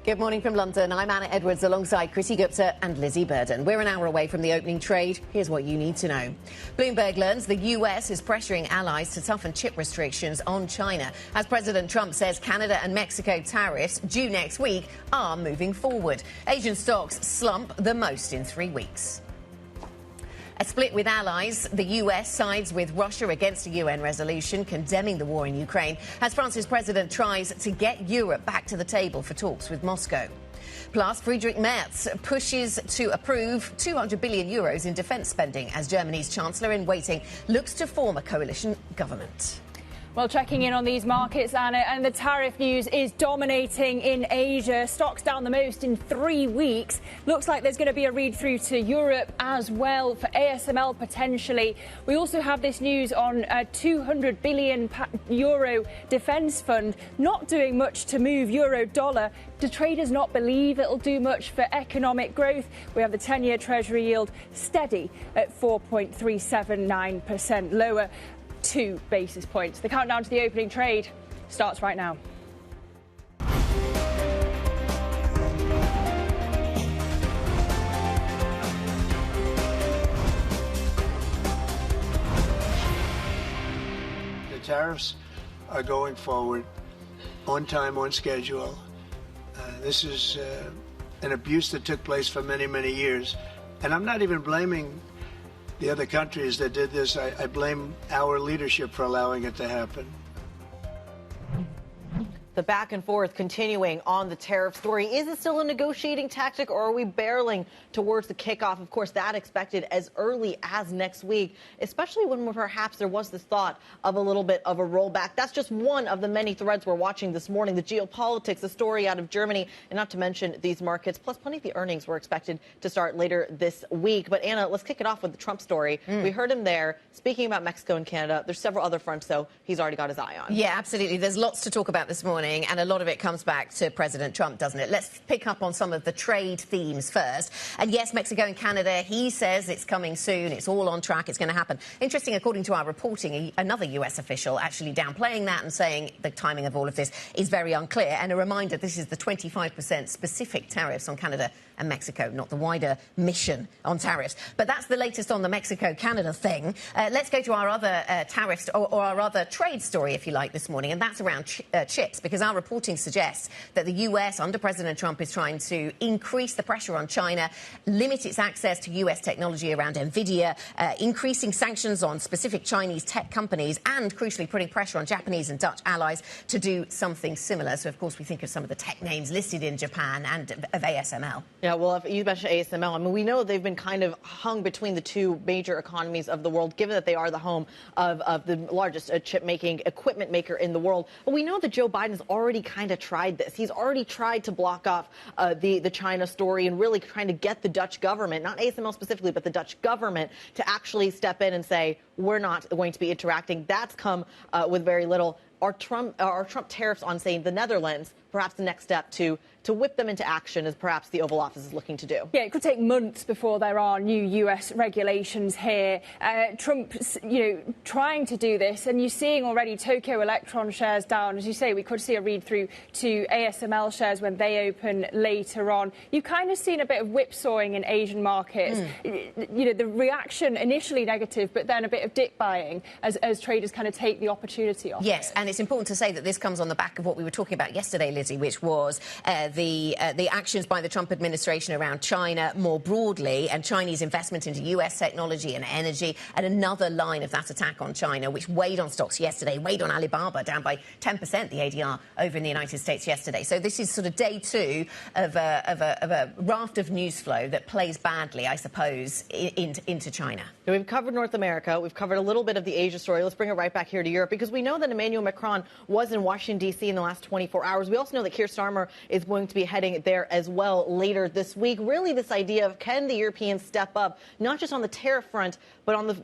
Good morning from London. I'm Anna Edwards alongside Kriti, Gupta and Lizzy. We're an hour away from the opening trade. Here's what you need to know. Bloomberg learns the US is pressuring allies to toughen chip restrictions on China, as President Trump says Canada and Mexico tariffs due next week are moving forward. Asian stocks slump the most in 3 weeks. A split with allies. The US sides with Russia against a UN resolution condemning the war in Ukraine as France's president tries to get Europe back to the table for talks with Moscow. Plus, Friedrich Merz pushes to approve 200 billion euros in defence spending as Germany's chancellor in waiting looks to form a coalition government. Well, checking in on these markets, Anna, and the tariff news is dominating in Asia. Stocks down the most in 3 weeks. Looks like there's going to be a read-through to Europe as well, for ASML potentially. We also have this news on a 200 billion euro defence fund not doing much to move euro-dollar. Do traders not believe it'll do much for economic growth? We have the 10-year Treasury yield steady at 4.379%, lower 2 basis points. The countdown to the opening trade starts right now. The tariffs are going forward on time, on schedule. This is an abuse that took place for many, many years. And I'm not even blaming the other countries that did this. I blame our leadership for allowing it to happen. The back and forth continuing on the tariff story. Is it still a negotiating tactic, or are we barreling towards the kickoff? Of course, that expected as early as next week, especially when perhaps there was this thought of a little bit of a rollback. That's just one of the many threads we're watching this morning. The geopolitics, the story out of Germany, and not to mention these markets, plus plenty of the earnings were expected to start later this week. But Anna, let's kick it off with the Trump story. We heard him there speaking about Mexico and Canada. There's several other fronts, though, he's already got his eye on. Yeah, absolutely. There's lots to talk about this morning, and a lot of it comes back to President Trump, doesn't it? Let's pick up on some of the trade themes first. And yes, Mexico and Canada, he says it's coming soon. It's all on track. It's going to happen. Interesting, according to our reporting, another US official actually downplaying that and saying the timing of all of this is very unclear. And a reminder, this is the 25% specific tariffs on Canada and Mexico, not the wider mission on tariffs. But that's the latest on the Mexico-Canada thing. Let's go to our other tariffs, or our other trade story, if you like, this morning, and that's around chips, because our reporting suggests that the US, under President Trump, is trying to increase the pressure on China, limit its access to US technology around Nvidia, increasing sanctions on specific Chinese tech companies, and, crucially, putting pressure on Japanese and Dutch allies to do something similar. So, of course, we think of some of the tech names listed in Japan and of ASML. Yeah, well, if you mentioned ASML, I mean, we know they've been kind of hung between the two major economies of the world, given that they are the home of the largest chip-making equipment maker in the world. But we know that Joe Biden's already kind of tried this. He's already tried to block off the China story and really trying to get the Dutch government, not ASML specifically, but the Dutch government, to actually step in and say, we're not going to be interacting. That's come with very little. Are Trump tariffs on, say, the Netherlands perhaps the next step to whip them into action, as perhaps the Oval Office is looking to do? Yeah, it could take months before there are new US regulations here. Trump's, trying to do this, and you're seeing already Tokyo Electron shares down. As you say, we could see a read-through to ASML shares when they open later on. You've kind of seen a bit of whipsawing in Asian markets. The reaction initially negative, but then a bit of dip buying as traders kind of take the opportunity off. Yes, and it's important to say that this comes on the back of what we were talking about yesterday, Lizzy, which was the actions by the Trump administration around China more broadly, and Chinese investment into US technology and energy, and another line of that attack on China, which weighed on stocks yesterday, weighed on Alibaba, down by 10%, the ADR over in the United States yesterday. So this is sort of day two of a raft of news flow that plays badly, I suppose, into China. So we've covered North America. We've covered a little bit of the Asia story. Let's bring it right back here to Europe, because we know that Emmanuel Macron was in Washington, D.C. in the last 24 hours. We also know that Keir Starmer is going to be heading there as well later this week. Really, this idea of, can the Europeans step up, not just on the tariff front, but on the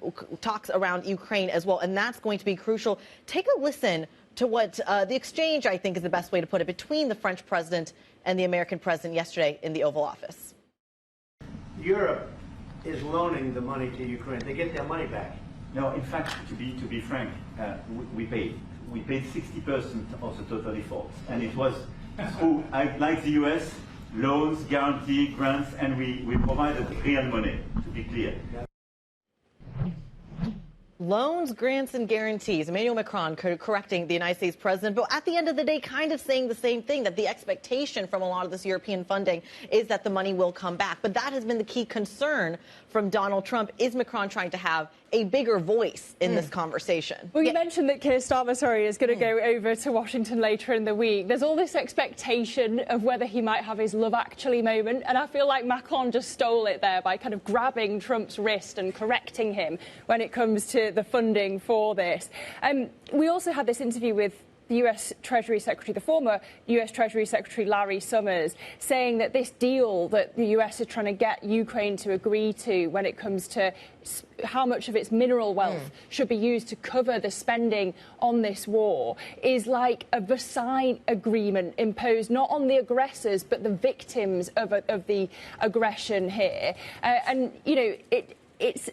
talks around Ukraine as well? And that's going to be crucial. Take a listen to what the exchange, I think, is the best way to put it, between the French president and the American president yesterday in the Oval Office. Europe is loaning the money to Ukraine. They get their money back. No, in fact, to be frank, we pay. we paid 60% of the total effort. And it was through, like the US, loans, guarantee, grants, and we provided real money, to be clear. Loans, grants, and guarantees. Emmanuel Macron correcting the United States president, but at the end of the day, kind of saying the same thing, that the expectation from a lot of this European funding is that the money will come back. But that has been the key concern from Donald Trump. Is Macron trying to have a bigger voice in this conversation? Well, you mentioned that Keir Starmer, is going to go over to Washington later in the week. There's all this expectation of whether he might have his Love Actually moment, and I feel like Macron just stole it there by kind of grabbing Trump's wrist and correcting him when it comes to the funding for this. We also had this interview with the US Treasury Secretary, the former US Treasury Secretary Larry Summers, saying that this deal that the US is trying to get Ukraine to agree to when it comes to how much of its mineral wealth should be used to cover the spending on this war is like a Versailles agreement imposed not on the aggressors but the victims of the aggression here. And, you know, it's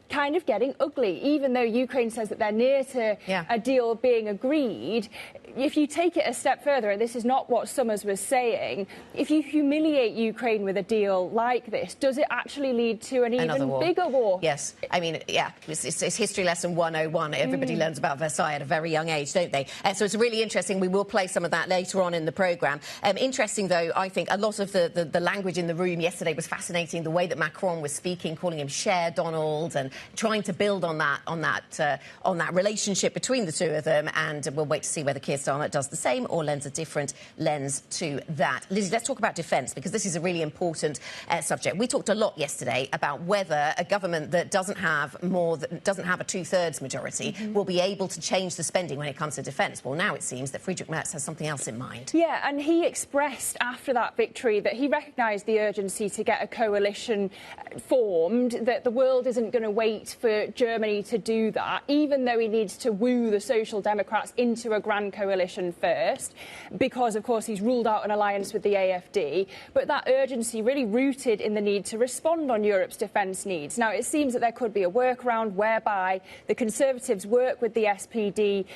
kind of getting ugly, even though Ukraine says that they're near to a deal being agreed. If you take it a step further, and this is not what Summers was saying, if you humiliate Ukraine with a deal like this, does it actually lead to an even bigger war? Yes. I mean, it's history lesson 101. Everybody learns about Versailles at a very young age, don't they? So it's really interesting. We will play some of that later on in the programme. Interesting, though, I think a lot of the language in the room yesterday was fascinating. The way that Macron was speaking, calling him Cher Donald, and trying to build on that relationship between the two of them. And we'll wait to see whether Keir Starmer does the same or lends a different lens to that. Lizzy, let's talk about defence, because this is a really important subject. We talked a lot yesterday about whether a government that doesn't have a two-thirds majority will be able to change the spending when it comes to defence. Well, now it seems that Friedrich Merz has something else in mind. Yeah, and he expressed after that victory that he recognised the urgency to get a coalition formed, that the world isn't going to wait for Germany to do that, even though he needs to woo the Social Democrats into a grand coalition first, because, of course, he's ruled out an alliance with the AfD. But that urgency really rooted in the need to respond on Europe's defence needs. Now, it seems that there could be a workaround whereby the Conservatives work with the SPD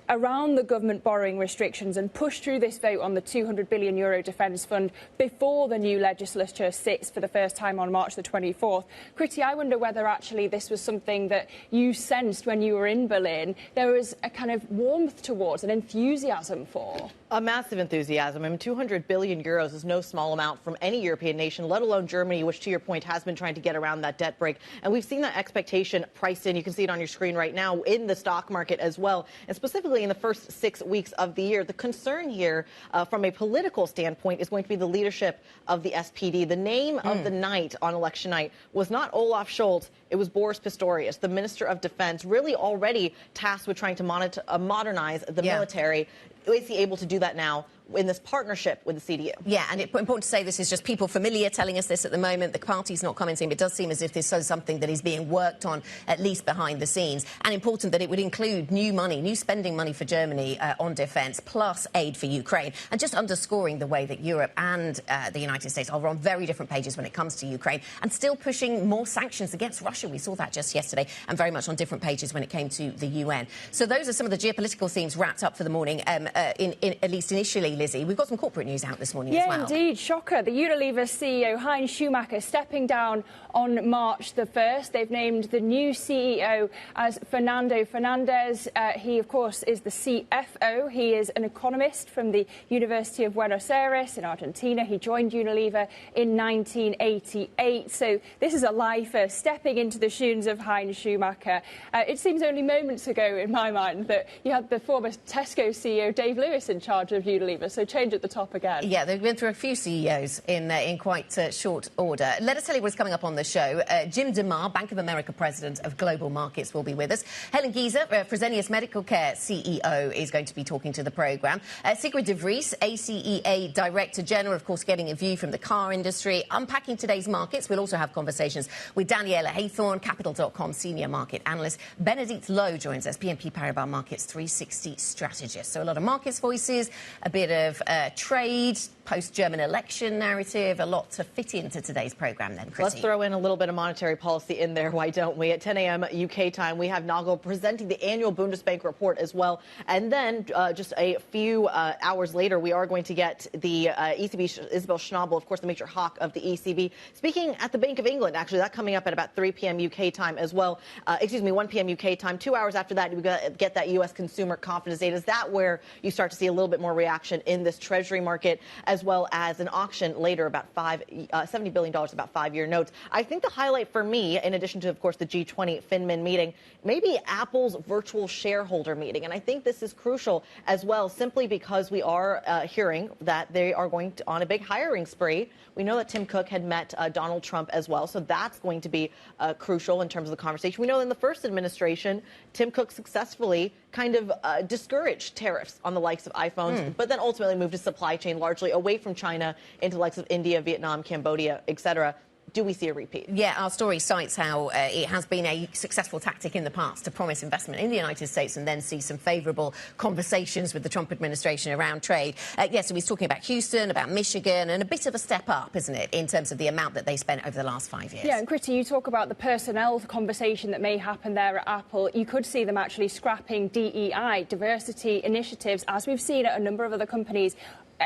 around the government borrowing restrictions and push through this vote on the €200 billion defence fund before the new legislature sits for the first time on March the 24th. Kriti, I wonder whether actually this was something that you sensed when you were in Berlin. There was a kind of warmth towards, an enthusiasm for. A massive enthusiasm. I mean, €200 billion is no small amount from any European nation, let alone Germany, which, to your point, has been trying to get around that debt break. And we've seen that expectation priced in. You can see it on your screen right now in the stock market as well. And specifically in the first 6 weeks of the year, the concern here from a political standpoint is going to be the leadership of the SPD. The name of the night on election night was not Olaf Scholz. It was Boris Pistorius, the Minister of Defense, really already tasked with trying to modernize the military. Is he able to do that now in this partnership with the CDU? Yeah, and it's important to say this is just people familiar telling us this at the moment. The party's not commenting, but it does seem as if this is something that is being worked on, at least behind the scenes. And important that it would include new money, new spending money for Germany on defence, plus aid for Ukraine. And just underscoring the way that Europe and the United States are on very different pages when it comes to Ukraine, and still pushing more sanctions against Russia. We saw that just yesterday, and very much on different pages when it came to the UN. So those are some of the geopolitical themes wrapped up for the morning, at least initially. Lizzy, we've got some corporate news out this morning as well. Yeah, indeed. Shocker. The UniLever CEO, Heinz Schumacher, stepping down on March the 1st. They've named the new CEO as Fernando Fernandez. He, of course, is the CFO. He is an economist from the University of Buenos Aires in Argentina. He joined Unilever in 1988. So this is a lifer stepping into the shoes of Heinz Schumacher. It seems only moments ago, in my mind, that you had the former Tesco CEO, Dave Lewis, in charge of Unilever. So change at the top again. Yeah, they've been through a few CEOs in quite short order. Let us tell you what's coming up on the show. Jim DeMar, Bank of America President of Global Markets, will be with us. Helen Gieser, Fresenius Medical Care CEO, is going to be talking to the programme. Sigrid de Vries, ACEA Director General, of course, getting a view from the car industry. Unpacking today's markets. We'll also have conversations with Daniela Haythorne, Capital.com Senior Market Analyst. Benedict Lowe joins us, BNP Paribas Markets 360 Strategist. So a lot of markets voices, a bit of trade, post-German election narrative. A lot to fit into today's programme then, Kriti. Let's throw in a little bit of monetary policy in there, why don't we? At 10 a.m. UK time, we have Nagel presenting the annual Bundestag report as well. And then just a few hours later, we are going to get the ECB, Isabel Schnabel, of course, the major hawk of the ECB, speaking at the Bank of England. Actually, that coming up at about 3 p.m. UK time as well. 1 p.m. UK time. 2 hours after that, we get that U.S. consumer confidence data. Is that where you start to see a little bit more reaction in this Treasury market, as well as an auction later about $70 billion, about 5-year notes? I think the highlight for me, in addition to, of course, the G20 FinMin meeting, maybe Apple's virtual shareholder meeting. And I think this is crucial as well, simply because we are hearing that they are going on a big hiring spree. We know that Tim Cook had met Donald Trump as well, so that's going to be crucial in terms of the conversation. We know in the first administration, Tim Cook successfully kind of discouraged tariffs on the likes of iPhones, but then ultimately moved his supply chain largely away from China into the likes of India, Vietnam, Cambodia, etc. Do we see a repeat? Yeah, our story cites how it has been a successful tactic in the past to promise investment in the United States and then see some favourable conversations with the Trump administration around trade. Yes, so he's talking about Houston, about Michigan, and a bit of a step up, isn't it, in terms of the amount that they spent over the last 5 years? Yeah, and Kriti, you talk about the personnel conversation that may happen there at Apple. You could see them actually scrapping DEI, diversity initiatives, as we've seen at a number of other companies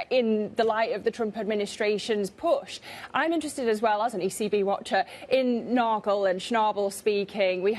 in the light of the Trump administration's push. I'm interested as well, as an ECB watcher, in Nagel and Schnabel speaking. We've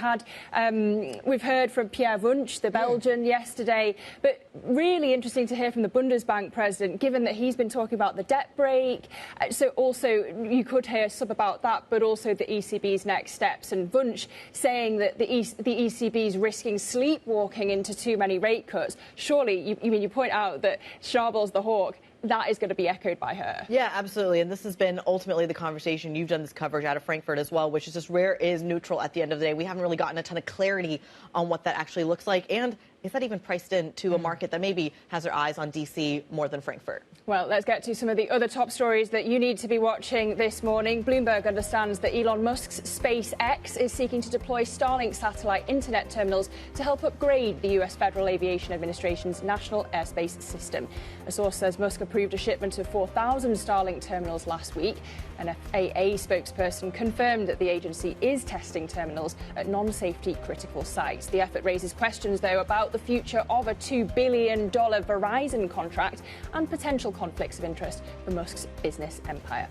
heard from Pierre Wunsch, the Belgian, yesterday, but really interesting to hear from the Bundesbank president, given that he's been talking about the debt brake. So also you could hear some about that, but also the ECB's next steps. And Wunsch saying that the ECB's risking sleepwalking into too many rate cuts. Surely, you point out that Schnabel's the hawk. That is going to be echoed by her. Yeah, absolutely. And this has been ultimately the conversation. You've done this coverage out of Frankfurt as well, which is just where is neutral at the end of the day. We haven't really gotten a ton of clarity on what that actually looks like. And is that even priced into a market that maybe has their eyes on D.C. more than Frankfurt? Well, let's get to some of the other top stories that you need to be watching this morning. Bloomberg understands that Elon Musk's SpaceX is seeking to deploy Starlink satellite internet terminals to help upgrade the U.S. Federal Aviation Administration's national airspace system. A source says Musk approved a shipment of 4,000 Starlink terminals last week. An FAA spokesperson confirmed that the agency is testing terminals at non-safety critical sites. The effort raises questions, though, about the future of a $2 billion Verizon contract and potential conflicts of interest for Musk's business empire.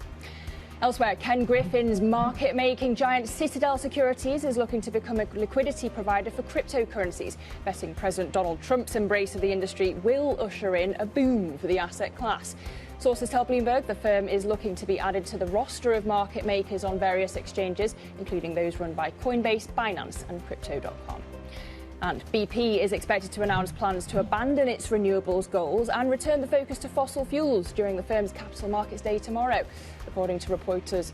Elsewhere, Ken Griffin's market-making giant Citadel Securities is looking to become a liquidity provider for cryptocurrencies, betting President Donald Trump's embrace of the industry will usher in a boom for the asset class. Sources tell Bloomberg the firm is looking to be added to the roster of market makers on various exchanges, including those run by Coinbase, Binance and Crypto.com. And BP is expected to announce plans to abandon its renewables goals and return the focus to fossil fuels during the firm's Capital Markets Day tomorrow. According to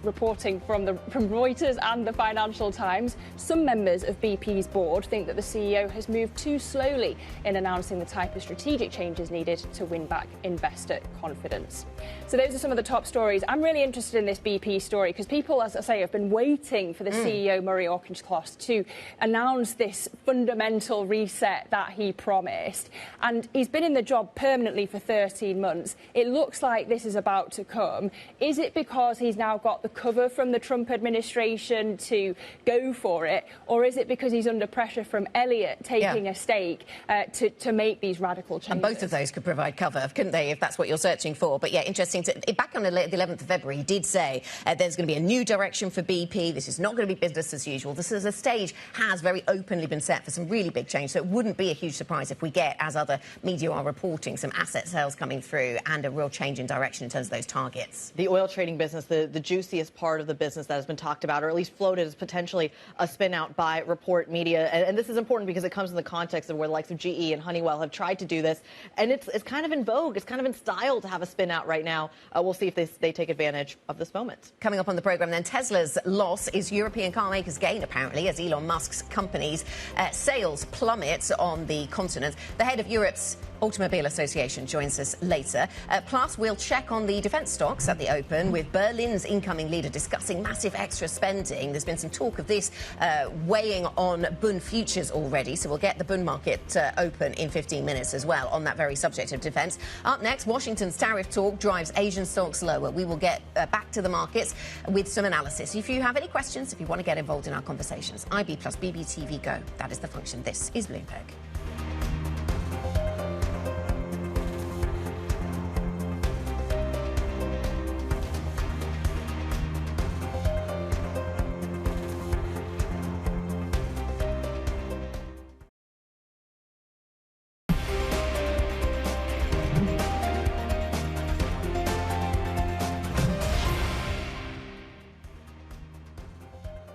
reporting from Reuters and the Financial Times, some members of BP's board think that the CEO has moved too slowly in announcing the type of strategic changes needed to win back investor confidence. So those are some of the top stories. I'm really interested in this BP story because people, as I say, have been waiting for the CEO, Murray Auchincloss, to announce this fundamental reset that he promised. And he's been in the job permanently for 13 months. It looks like this is about to come. Is it because he's now got the cover from the Trump administration to go for it, or is it because he's under pressure from Elliott taking a stake to make these radical changes? And both of those could provide cover, couldn't they, if that's what you're searching for? But yeah, interesting. Back on the 11th of February, he did say there's going to be a new direction for BP. This is not going to be business as usual. This is a stage has very openly been set for some really big change. So it wouldn't be a huge surprise if we get, as other media are reporting, some asset sales coming through and a real change in direction in terms of those targets. The oil trading business, the juiciest part of the business that has been talked about, or at least floated as potentially a spin out by Report Media. And this is important because it comes in the context of where the likes of GE and Honeywell have tried to do this. And it's kind of in vogue. It's kind of in style to have a spin out right now. We'll see if they take advantage of this moment. Coming up on the programme then, Tesla's loss is European car makers' gain, apparently, as Elon Musk's company's sales sales plummet on the continent. The head of Europe's Automobile Association joins us later. Plus, we'll check on the defence stocks at the open with Berlin's incoming leader discussing massive extra spending. There's been some talk of this weighing on Bund futures already, so we'll get the Bund market open in 15 minutes as well on that very subject of defence. Up next, Washington's tariff talk drives Asian stocks lower. We will get back to the markets with some analysis. If you have any questions, if you want to get involved in our conversations, IB plus BBTV Go. That is the function. This is Bloomberg.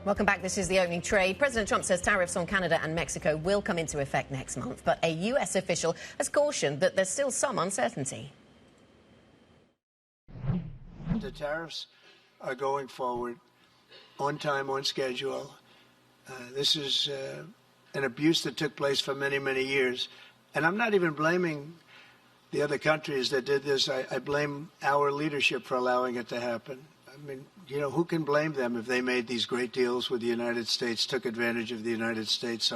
Welcome back. This is the opening trade. President Trump says tariffs on Canada and Mexico will come into effect next month, but a U.S. official has cautioned that there's still some uncertainty. The tariffs are going forward on time, on schedule. This is an abuse that took place for many, many years. And I'm not even blaming the other countries that did this. I blame our leadership for allowing it to happen. I mean, you know, who can blame them if they made these great deals with the United States, took advantage of the United States?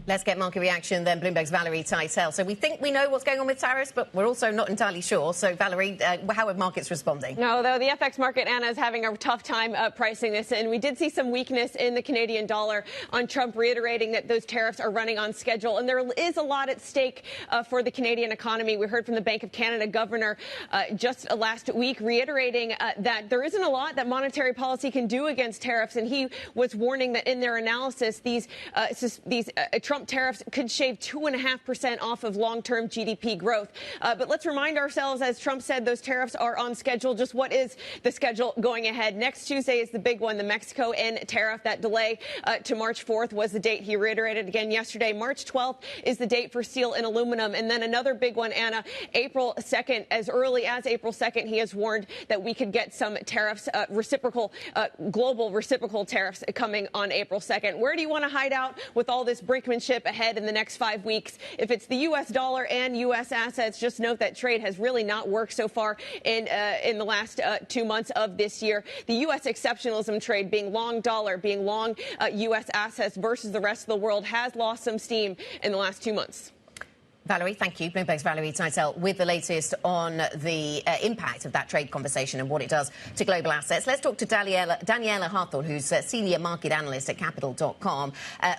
Let's get market reaction then. Bloomberg's Valerie Teitel. So we think we know what's going on with tariffs, but we're also not entirely sure. So, Valerie, how are markets responding? No, though, the FX market, Anna, is having a tough time pricing this. And we did see some weakness in the Canadian dollar on Trump reiterating that those tariffs are running on schedule. And there is a lot at stake for the Canadian economy. We heard from the Bank of Canada governor just last week reiterating that there isn't a lot that monetary policy can do against tariffs. And he was warning that in their analysis, these Trump tariffs could shave 2.5% off of long-term GDP growth. But let's remind ourselves, as Trump said, those tariffs are on schedule. Just what is the schedule going ahead? Next Tuesday is the big one, the Mexico N tariff. That delay to March 4th was the date he reiterated again yesterday. March 12th is the date for steel and aluminum. And then another big one, Anna, April 2nd. As early as April 2nd, he has warned that we could get some tariffs, global reciprocal tariffs coming on April 2nd. Where do you want to hide out with all this brinkmanship ahead in the next 5 weeks? If it's the U.S. dollar and U.S. assets, just note that trade has really not worked so far in the last 2 months of this year. The U.S. exceptionalism trade, being long dollar, being long U.S. assets versus the rest of the world, has lost some steam in the last 2 months. Valerie, thank you. Bloomberg's Valerie Teitel with the latest on the impact of that trade conversation and what it does to global assets. Let's talk to Daniela Hawthorne, who's a senior market analyst at Capital.com,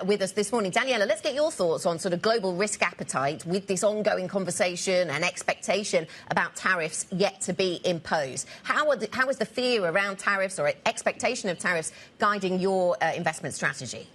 with us this morning. Daniela, let's get your thoughts on sort of global risk appetite with this ongoing conversation and expectation about tariffs yet to be imposed. How is the fear around tariffs or expectation of tariffs guiding your investment strategy?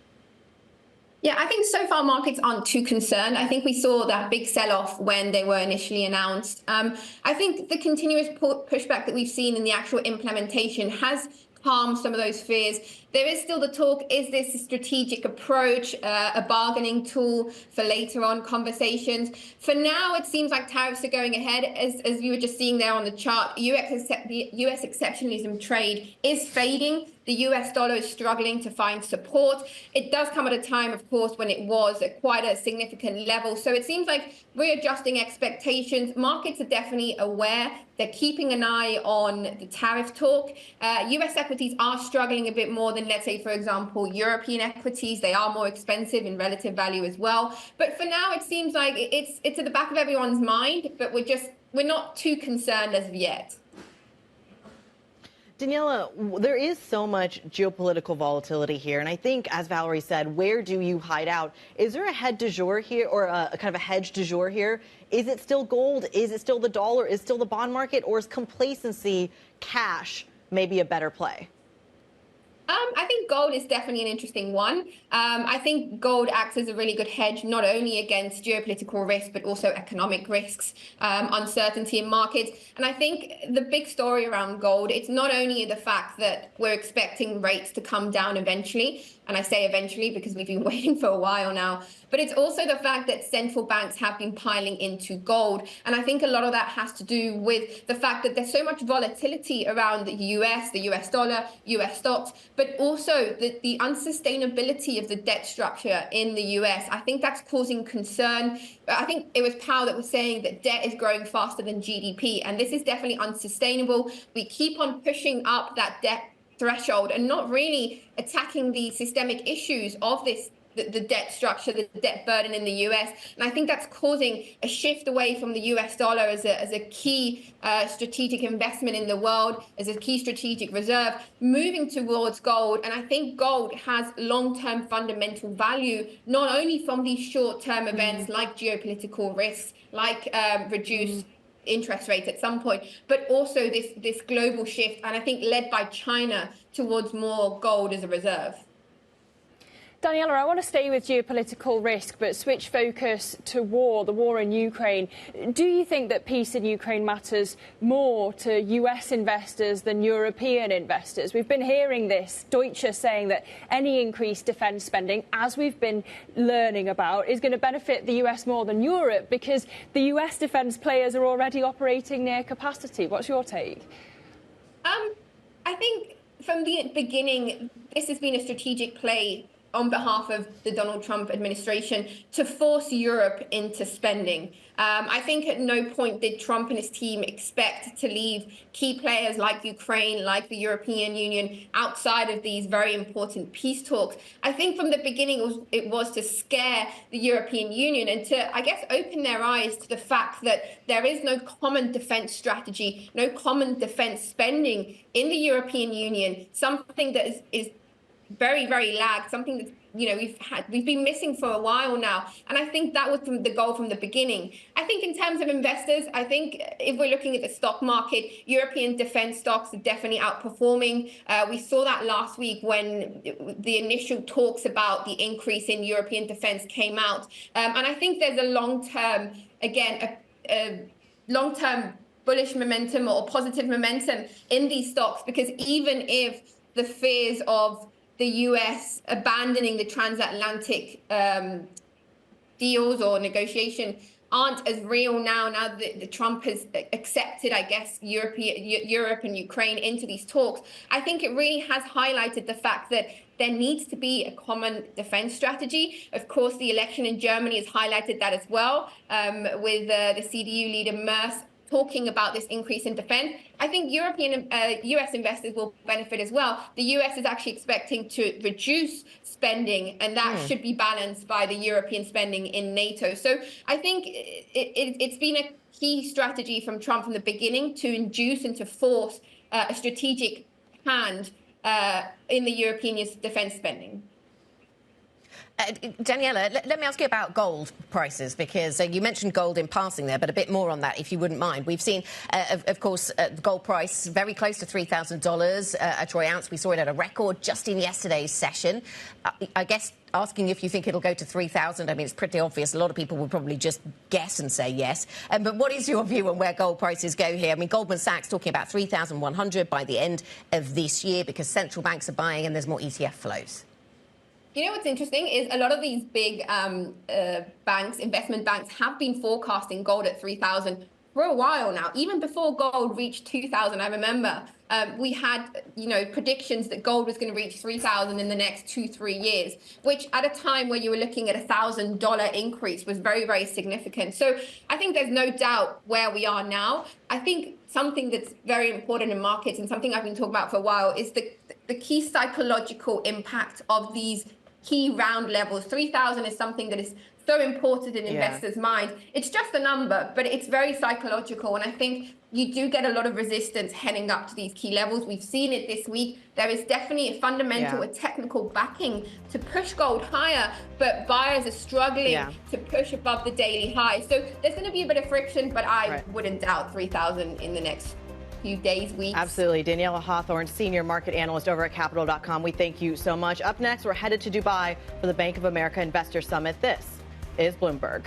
Yeah, I think so far markets aren't too concerned. I think we saw that big sell-off when they were initially announced. I think the continuous pushback that we've seen in the actual implementation has calmed some of those fears. There is still the talk, is this a strategic approach, a bargaining tool for later on conversations? For now, it seems like tariffs are going ahead. As you were just seeing there on the chart, the US exceptionalism trade is fading. The US dollar is struggling to find support. It does come at a time, of course, when it was at quite a significant level. So it seems like readjusting expectations. Markets are definitely aware. They're keeping an eye on the tariff talk. US equities are struggling a bit more than, let's say, for example, European equities. They are more expensive in relative value as well. But for now, it seems like it's at the back of everyone's mind, but we're not too concerned as of yet. Daniela, there is so much geopolitical volatility here. And I think, as Valerie said, where do you hide out? Is there a head du jour here, or a kind of a hedge du jour here? Is it still gold? Is it still the dollar? Is it still the bond market? Or is complacency, cash, maybe a better play? I think gold is definitely an interesting one. I think gold acts as a really good hedge, not only against geopolitical risk, but also economic risks, uncertainty in markets. And I think the big story around gold, it's not only the fact that we're expecting rates to come down eventually, And I say eventually because we've been waiting for a while now. But it's also the fact that central banks have been piling into gold. And I think a lot of that has to do with the fact that there's so much volatility around the US dollar, US stocks, but also the unsustainability of the debt structure in the US. I think that's causing concern. I think it was Powell that was saying that debt is growing faster than GDP. And this is definitely unsustainable. We keep on pushing up that debt threshold and not really attacking the systemic issues of the debt structure, the debt burden in the US. And I think that's causing a shift away from the US dollar as a key strategic investment in the world, as a key strategic reserve, moving towards gold. And I think gold has long-term fundamental value, not only from these short-term events like geopolitical risks, like reduced interest rates at some point, but also this global shift, and I think led by China, towards more gold as a reserve. Daniela, I want to stay with geopolitical risk, but switch focus to the war in Ukraine. Do you think that peace in Ukraine matters more to US investors than European investors? We've been hearing this, Deutsche saying that any increased defence spending, as we've been learning about, is going to benefit the US more than Europe because the US defence players are already operating near capacity. What's your take? I think from the beginning, this has been a strategic play on behalf of the Donald Trump administration to force Europe into spending. I think at no point did Trump and his team expect to leave key players like Ukraine, like the European Union, outside of these very important peace talks. I think from the beginning it was to scare the European Union and to, I guess, open their eyes to the fact that there is no common defense strategy, no common defense spending in the European Union, something that is very, very lagged, something that we've been missing for a while now. And I think that was the goal from the beginning. I think in terms of investors, I think if we're looking at the stock market, European defense stocks are definitely outperforming. We saw that last week when the initial talks about the increase in European defense came out. And I think there's a long-term, again, a long-term bullish momentum or positive momentum in these stocks, because even if the fears of the US abandoning the transatlantic deals or negotiation aren't as real now that Trump has accepted, I guess, Europe and Ukraine into these talks, I think it really has highlighted the fact that there needs to be a common defense strategy. Of course, the election in Germany has highlighted that as well, with the CDU leader Merz talking about this increase in defense. I think US investors will benefit as well. The US is actually expecting to reduce spending, and that should be balanced by the European spending in NATO. So I think it's been a key strategy from Trump from the beginning to induce and to force a strategic hand in the European defense spending. Daniela, let me ask you about gold prices, because you mentioned gold in passing there, but a bit more on that, if you wouldn't mind. We've seen, of course, the gold price very close to $3,000 a troy ounce. We saw it at a record just in yesterday's session. I guess asking if you think it'll go to 3,000, I mean, it's pretty obvious. A lot of people would probably just guess and say yes. But what is your view on where gold prices go here? I mean, Goldman Sachs talking about 3,100 by the end of this year because central banks are buying and there's more ETF flows. You know what's interesting is a lot of these big banks, investment banks, have been forecasting gold at 3,000 for a while now. Even before gold reached 2,000, I remember we had, predictions that gold was going to reach 3,000 in the next 2-3 years, which at a time where you were looking at $1,000 increase was very, very significant. So I think there's no doubt where we are now. I think something that's very important in markets and something I've been talking about for a while is the key psychological impact of these key round levels. 3,000 is something that is so important in investors' mind. It's just a number, but it's very psychological. And I think you do get a lot of resistance heading up to these key levels. We've seen it this week. There is definitely a fundamental, a technical backing to push gold higher, but buyers are struggling to push above the daily high. So there's going to be a bit of friction, but I wouldn't doubt 3,000 in the next few days, weeks. Absolutely. Daniela Hawthorne, Senior Market Analyst over at Capital.com. We thank you so much. Up next, we're headed to Dubai for the Bank of America Investor Summit. This is Bloomberg.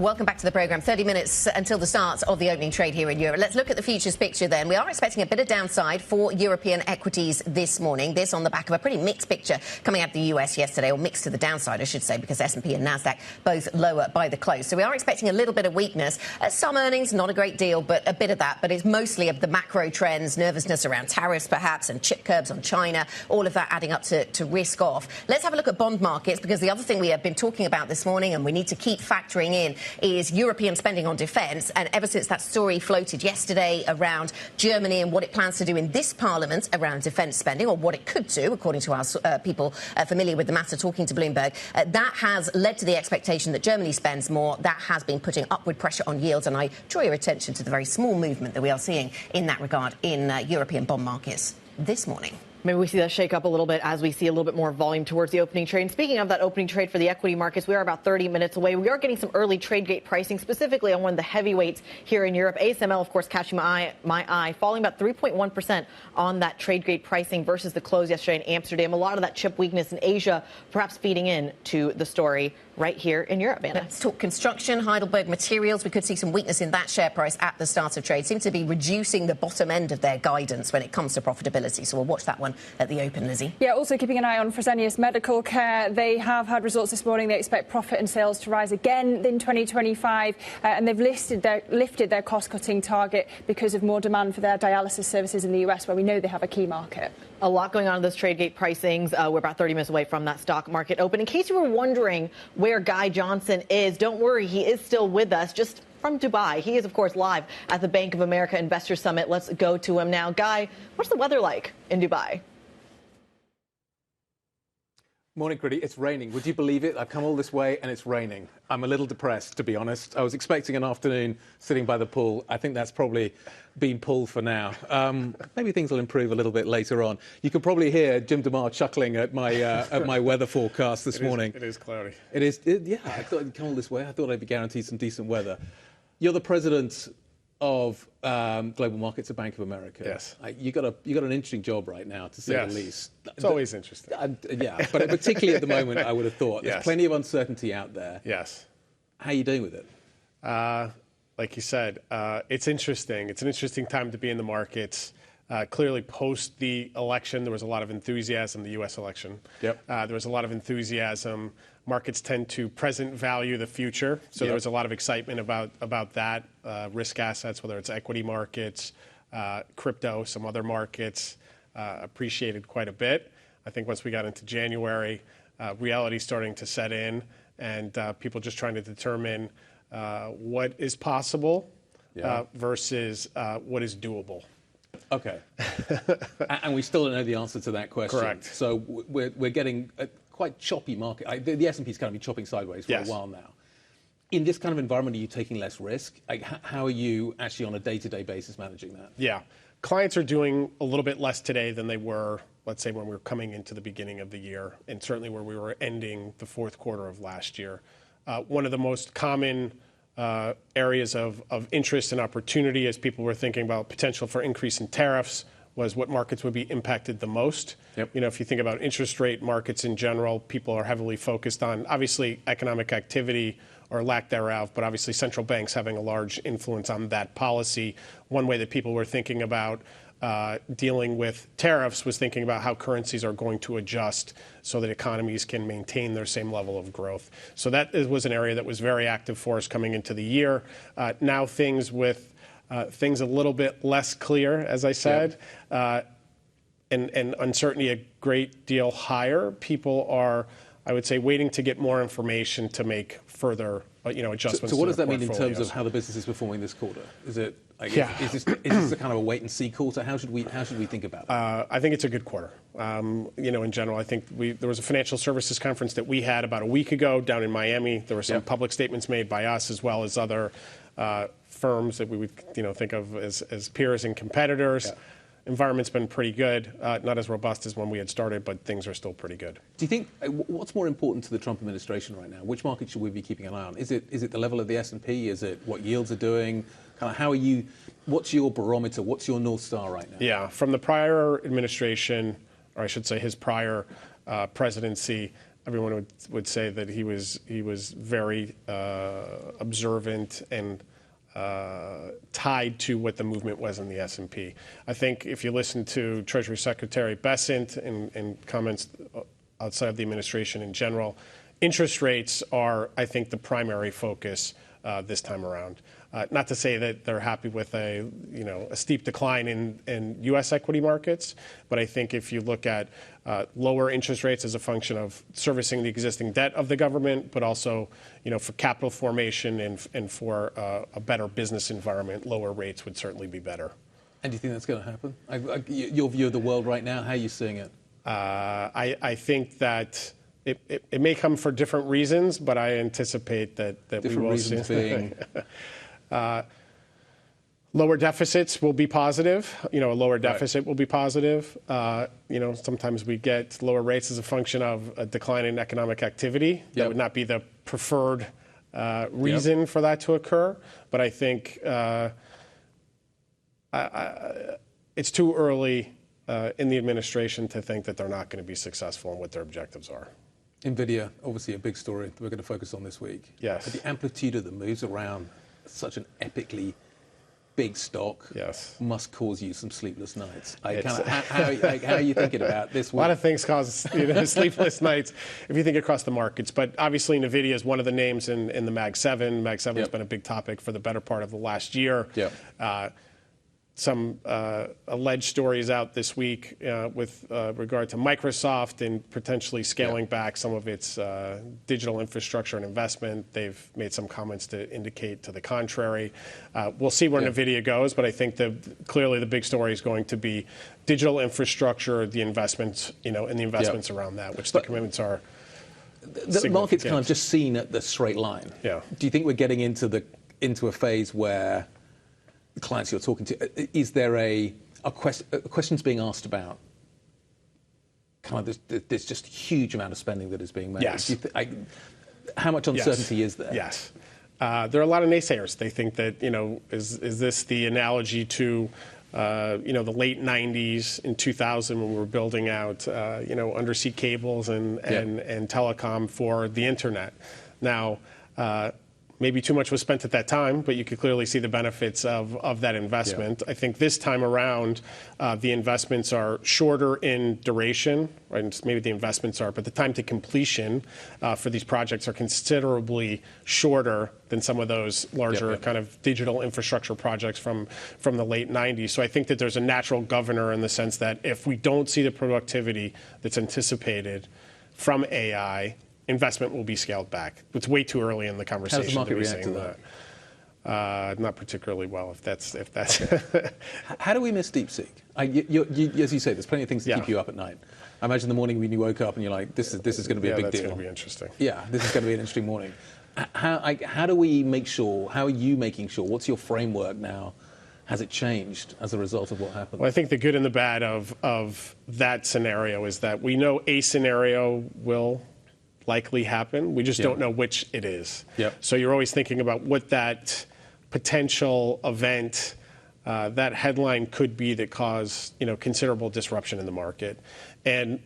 welcome back to the programme. 30 minutes until the start of the opening trade here in Europe. Let's look at the futures picture then. We are expecting a bit of downside for European equities this morning. This on the back of a pretty mixed picture coming out of the US yesterday, or mixed to the downside, I should say, because S&P and NASDAQ both lower by the close. So we are expecting a little bit of weakness. Some earnings, not a great deal, but a bit of that. But it's mostly of the macro trends, nervousness around tariffs perhaps, and chip curbs on China, all of that adding up to risk off. Let's have a look at bond markets, because the other thing we have been talking about this morning, and we need to keep factoring in, is European spending on defence. And ever since that story floated yesterday around Germany and what it plans to do in this parliament around defence spending, or what it could do, according to our people familiar with the matter talking to Bloomberg, that has led to the expectation that Germany spends more. That has been putting upward pressure on yields. And I draw your attention to the very small movement that we are seeing in that regard in European bond markets this morning. Maybe we see that shake up a little bit as we see a little bit more volume towards the opening trade. And speaking of that opening trade for the equity markets, we are about 30 minutes away. We are getting some early trade gate pricing, specifically on one of the heavyweights here in Europe. ASML, of course, catching my eye, falling about 3.1% on that trade gate pricing versus the close yesterday in Amsterdam. A lot of that chip weakness in Asia perhaps feeding in to the story right here in Europe, Anna. Let's talk construction. Heidelberg Materials. We could see some weakness in that share price at the start of trade. Seem to be reducing the bottom end of their guidance when it comes to profitability. So we'll watch that one at the open, Lizzy. Yeah, also keeping an eye on Fresenius Medical Care. They have had results this morning. They expect profit and sales to rise again in 2025. And they've lifted their cost-cutting target because of more demand for their dialysis services in the US, where we know they have a key market. A lot going on in those trade gate pricings. We're about 30 minutes away from that stock market open. In case you were wondering where Guy Johnson is, don't worry, he is still with us, just from Dubai. He is, of course, live at the Bank of America Investor Summit. Let's go to him now. Guy, what's the weather like in Dubai? Morning, Kriti. It's raining. Would you believe it? I've come all this way and it's raining. I'm a little depressed, to be honest. I was expecting an afternoon sitting by the pool. I think that's probably been pulled for now. Maybe things will improve a little bit later on. You can probably hear Jim DeMar chuckling at my weather forecast this morning. It is cloudy. Yeah, I thought I'd come all this way. I thought I'd be guaranteed some decent weather. You're the president of global markets at Bank of America. Yes. You got an interesting job right now, to say the least. It's always interesting. Yeah, but particularly at the moment, I would have thought. There's plenty of uncertainty out there. Yes. How are you doing with it? Like you said, it's interesting. It's an interesting time to be in the markets. Clearly, post the election, there was a lot of enthusiasm, the U.S. election. Yep. There was a lot of enthusiasm. Markets tend to present value the future. So there was a lot of excitement about that. Risk assets, whether it's equity markets, crypto, some other markets, appreciated quite a bit. I think once we got into January, reality starting to set in, and people just trying to determine what is possible versus what is doable. Okay. And we still don't know the answer to that question. Correct. So we're getting a quite choppy market. The S&P's kind of been chopping sideways for a while now. In this kind of environment, are you taking less risk? How are you actually on a day-to-day basis managing that? Yeah. Clients are doing a little bit less today than they were, let's say, when we were coming into the beginning of the year, and certainly where we were ending the fourth quarter of last year. One of the most common areas of interest and opportunity as people were thinking about potential for increase in tariffs was what markets would be impacted the most. Yep. You know, if you think about interest rate markets in general, people are heavily focused on, obviously, economic activity or lack thereof, but obviously central banks having a large influence on that policy. One way that people were thinking about dealing with tariffs was thinking about how currencies are going to adjust so that economies can maintain their same level of growth. So that was an area that was very active for us coming into the year. Now things a little bit less clear, as I said, and uncertainty a great deal higher. People are, I would say, waiting to get more information to make further adjustments. So what does to that mean in terms portfolios. of how the business is performing this quarter? Is it? Is this a kind of a wait and see quarter? How should we think about it? I think it's a good quarter. In general, I think there was a financial services conference that we had about a week ago down in Miami. There were some public statements made by us as well as other firms that we would think of as peers and competitors. Yeah. Environment's been pretty good, not as robust as when we had started, but things are still pretty good. Do you think what's more important to the Trump administration right now? Which market should we be keeping an eye on? Is it the level of the S&P? Is it what yields are doing? Kind of how are you? What's your barometer? What's your North Star right now? Yeah, from the prior administration, or I should say his prior presidency, everyone would say that he was very observant and tied to what the movement was in the S&P. I think if you listen to Treasury Secretary Bessent and comments outside of the administration in general, interest rates are, I think, the primary focus this time around. Not to say that they're happy with a steep decline in U.S. equity markets, but I think if you look at lower interest rates as a function of servicing the existing debt of the government, but also for capital formation and for a better business environment, lower rates would certainly be better. And do you think that's going to happen? Your view of the world right now, how are you seeing it? I think that it may come for different reasons, but I anticipate that we will see. Different reasons being? Lower deficits will be positive. A lower deficit will be positive. Sometimes we get lower rates as a function of a decline in economic activity. That would not be the preferred reason for that to occur. But I think it's too early in the administration to think that they're not going to be successful in what their objectives are. Nvidia, obviously a big story that we're going to focus on this week. Yes. But the amplitude of the moves around such an epically big stock must cause you some sleepless nights. How are you thinking about this week? A lot of things cause sleepless nights if you think across the markets. But obviously, Nvidia is one of the names in the Mag 7. Mag 7 has been a big topic for the better part of the last year. Some alleged stories out this week with regard to Microsoft and potentially scaling back some of its digital infrastructure and investment. They've made some comments to indicate to the contrary. We'll see where Nvidia goes, but I think clearly the big story is going to be digital infrastructure, the investments, and the investments around that, which the commitments are. The market's kind of just seen at the straight line. Yeah. Do you think we're getting into a phase where the clients you're talking to, is there questions being asked about kind of there's just a huge amount of spending that is being made? Yes. How much uncertainty is there? Yes. There are a lot of naysayers. They think that, is this the analogy to, the late 90s in 2000 when we were building out, undersea cables and telecom for the internet. Now, maybe too much was spent at that time, but you could clearly see the benefits of that investment. I think this time around, the investments are shorter in duration, right? And maybe the investments are, but the time to completion for these projects are considerably shorter than some of those larger kind of digital infrastructure projects from the late 90s. So I think that there's a natural governor in the sense that if we don't see the productivity that's anticipated from AI, investment will be scaled back. It's way too early in the conversation. How does the market react to that? Not particularly well, if that's. How do we miss DeepSeek? As you say, there's plenty of things that keep you up at night. I imagine the morning when you woke up and you're like, this is going to be a big deal. That's going to be interesting. Yeah, this is going to be an interesting morning. How do we make sure? How are you making sure? What's your framework now? Has it changed as a result of what happened? Well, I think the good and the bad of that scenario is that we know a scenario will likely happen. We just don't know which it is. So you're always thinking about what that potential event, that headline could be that cause considerable disruption in the market. And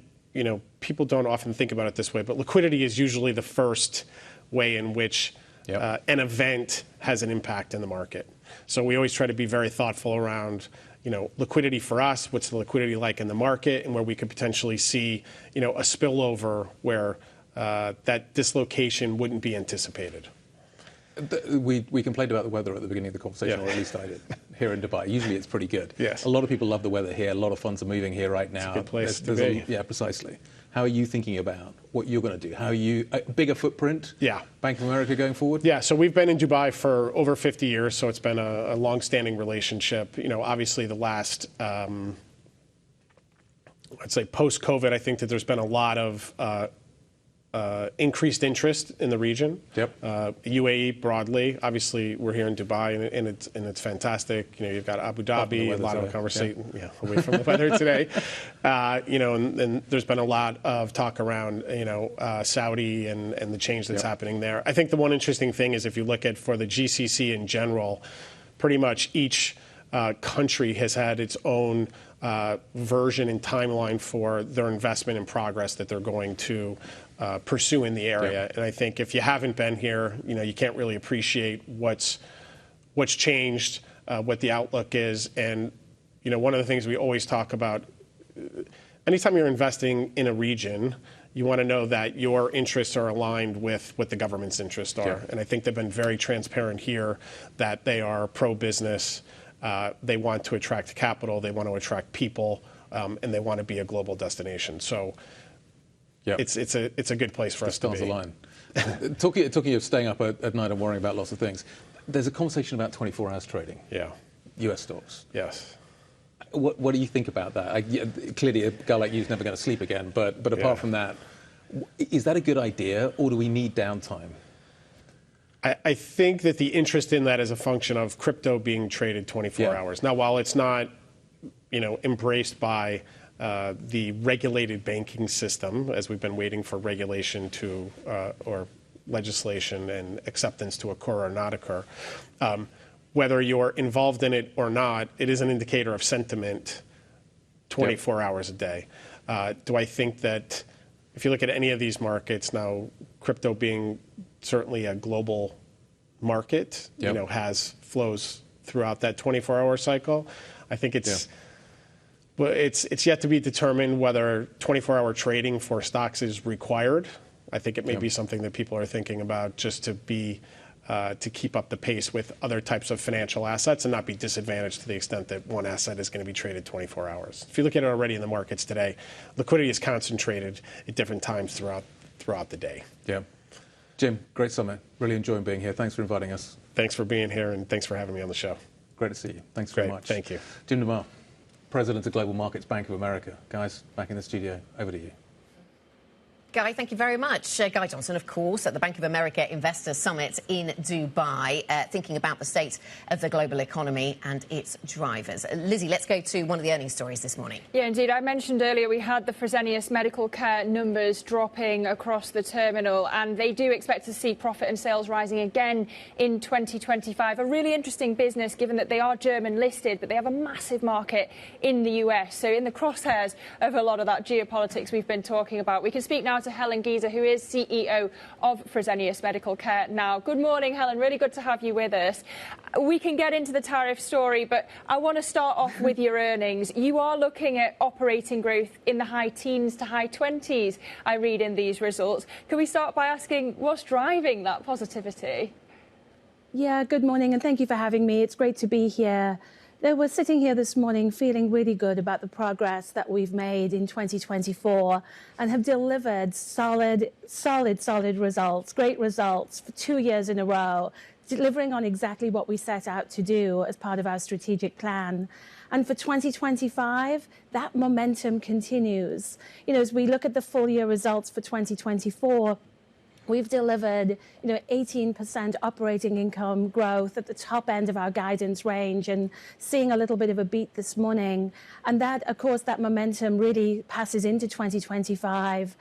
people don't often think about it this way, but liquidity is usually the first way in which an event has an impact in the market. So we always try to be very thoughtful around liquidity for us, what's the liquidity like in the market, and where we could potentially see a spillover where that dislocation wouldn't be anticipated. We complained about the weather at the beginning of the conversation, or at least I did, here in Dubai. Usually it's pretty good. Yes. A lot of people love the weather here. A lot of funds are moving here right now. It's a good place to be. Yeah, precisely. How are you thinking about what you're going to do? How are you, bigger footprint? Yeah. Bank of America going forward? Yeah, so we've been in Dubai for over 50 years, so it's been a long-standing relationship. Obviously the last, I'd say post-COVID, I think that there's been a lot of increased interest in the region. UAE broadly. Obviously, we're here in Dubai, and it's fantastic. You've got Abu Dhabi, a lot of conversation away from the weather today. And there's been a lot of talk around Saudi and the change that's happening there. I think the one interesting thing is if you look at for the GCC in general, pretty much each country has had its own version and timeline for their investment and progress that they're going to pursue in the area. And I think if you haven't been here, you can't really appreciate what's changed, what the outlook is. And, one of the things we always talk about, anytime you're investing in a region, you want to know that your interests are aligned with what the government's interests are. And I think they've been very transparent here that they are pro-business. They want to attract capital. They want to attract people. And they want to be a global destination. So it's a good place for us to be. The stars align. Talking of staying up at night and worrying about lots of things, there's a conversation about 24 hours trading. US stocks. Yes. What do you think about that? Clearly, a guy like you is never going to sleep again. But apart from that, is that a good idea, or do we need downtime? I think that the interest in that is a function of crypto being traded 24 hours. Now, while it's not, embraced by the regulated banking system, as we've been waiting for regulation to or legislation and acceptance to occur or not occur. Whether you're involved in it or not, it is an indicator of sentiment 24 hours a day. Do I think that if you look at any of these markets now, crypto being certainly a global market, has flows throughout that 24-hour cycle, I think it's yet to be determined whether 24-hour trading for stocks is required. I think it may be something that people are thinking about just to be to keep up the pace with other types of financial assets and not be disadvantaged to the extent that one asset is going to be traded 24 hours. If you look at it already in the markets today, liquidity is concentrated at different times throughout the day. Jim, great summit. Really enjoying being here. Thanks for inviting us. Thanks for being here, and thanks for having me on the show. Great to see you. Thanks very much. Thank you. Jim DeMar, President of Global Markets, Bank of America. Guys, back in the studio. Over to you. Guy, thank you very much. Guy Johnson, of course, at the Bank of America Investor Summit in Dubai, thinking about the state of the global economy and its drivers. Lizzie, let's go to one of the earnings stories this morning. Yeah, indeed. I mentioned earlier we had the Fresenius Medical Care numbers dropping across the terminal, and they do expect to see profit and sales rising again in 2025. A really interesting business, given that they are German listed, but they have a massive market in the US. So in the crosshairs of a lot of that geopolitics we've been talking about. We can speak now to Helen Giza, who is CEO of Fresenius Medical Care now. Good morning, Helen. Really good to have you with us. We can get into the tariff story, but I want to start off with your earnings. You are looking at operating growth in the high teens to high 20s, I read in these results. Can we start by asking what's driving that positivity? Yeah, good morning, and thank you for having me. It's great to be here. We're sitting here this morning feeling really good about the progress that we've made in 2024 and have delivered solid results, great results for 2 years in a row, delivering on exactly what we set out to do as part of our strategic plan. And for 2025, that momentum continues. As we look at the full year results for 2024, we've delivered, 18% operating income growth at the top end of our guidance range and seeing a little bit of a beat this morning. And that, of course, that momentum really passes into 2025.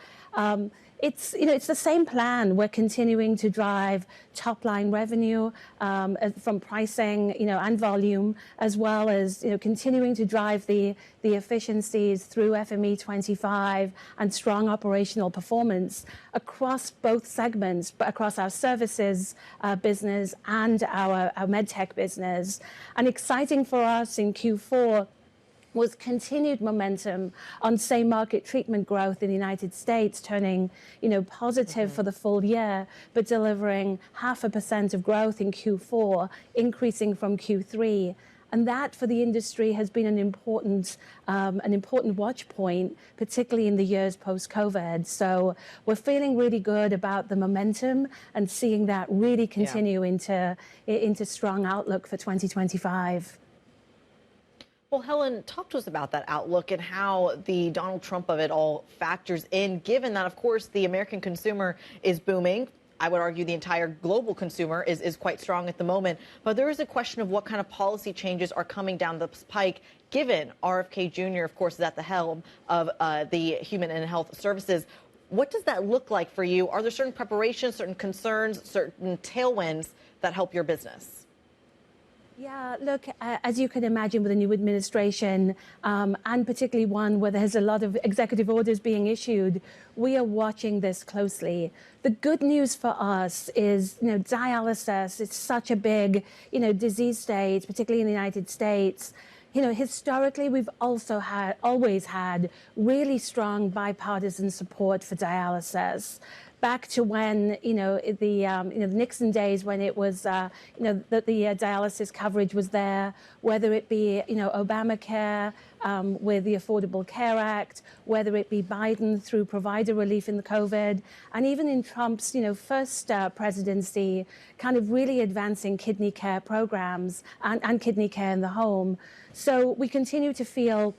It's the same plan. We're continuing to drive top-line revenue from pricing, and volume, as well as continuing to drive the efficiencies through FME 25 and strong operational performance across both segments, but across our services business and our medtech business. And exciting for us in Q4 was continued momentum on same market treatment growth in the United States, turning, positive for the full year, but delivering 0.5% of growth in Q4, increasing from Q3. And that for the industry has been an important watch point, particularly in the years post-COVID. So we're feeling really good about the momentum and seeing that really continue into strong outlook for 2025. Well, Helen, talk to us about that outlook and how the Donald Trump of it all factors in, given that, of course, the American consumer is booming. I would argue the entire global consumer is quite strong at the moment. But there is a question of what kind of policy changes are coming down the pike, given RFK Jr., of course, is at the helm of the Human and Health Services. What does that look like for you? Are there certain preparations, certain concerns, certain tailwinds that help your business? Yeah, look, as you can imagine, with a new administration, and particularly one where there's a lot of executive orders being issued, we are watching this closely. The good news for us is, dialysis is such a big, disease state, particularly in the United States. Historically, we've also always had really strong bipartisan support for dialysis. Back to when, the Nixon days, when it was, that the dialysis coverage was there, whether it be, Obamacare with the Affordable Care Act, whether it be Biden through provider relief in the COVID, and even in Trump's, first presidency, kind of really advancing kidney care programs and kidney care in the home. So we continue to feel,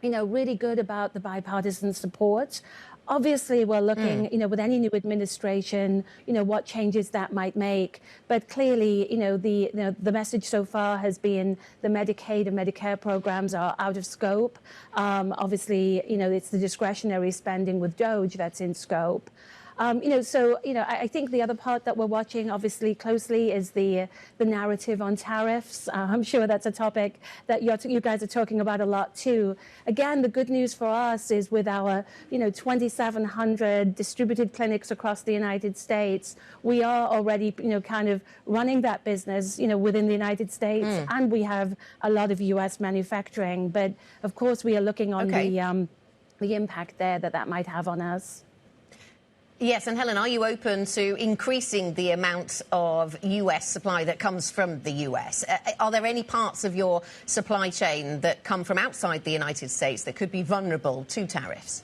really good about the bipartisan support. Obviously, we're looking, with any new administration, what changes that might make. But clearly, the message so far has been the Medicaid and Medicare programs are out of scope. Obviously, it's the discretionary spending with DOGE that's in scope. I think the other part that we're watching obviously closely is the narrative on tariffs. I'm sure that's a topic that you guys are talking about a lot too. Again, the good news for us is with our 2,700 distributed clinics across the United States, we are already kind of running that business within the United States, and we have a lot of U.S. manufacturing. But of course, we are looking on the impact there that might have on us. Yes, and Helen, are you open to increasing the amount of US supply that comes from the US? Are there any parts of your supply chain that come from outside the United States that could be vulnerable to tariffs?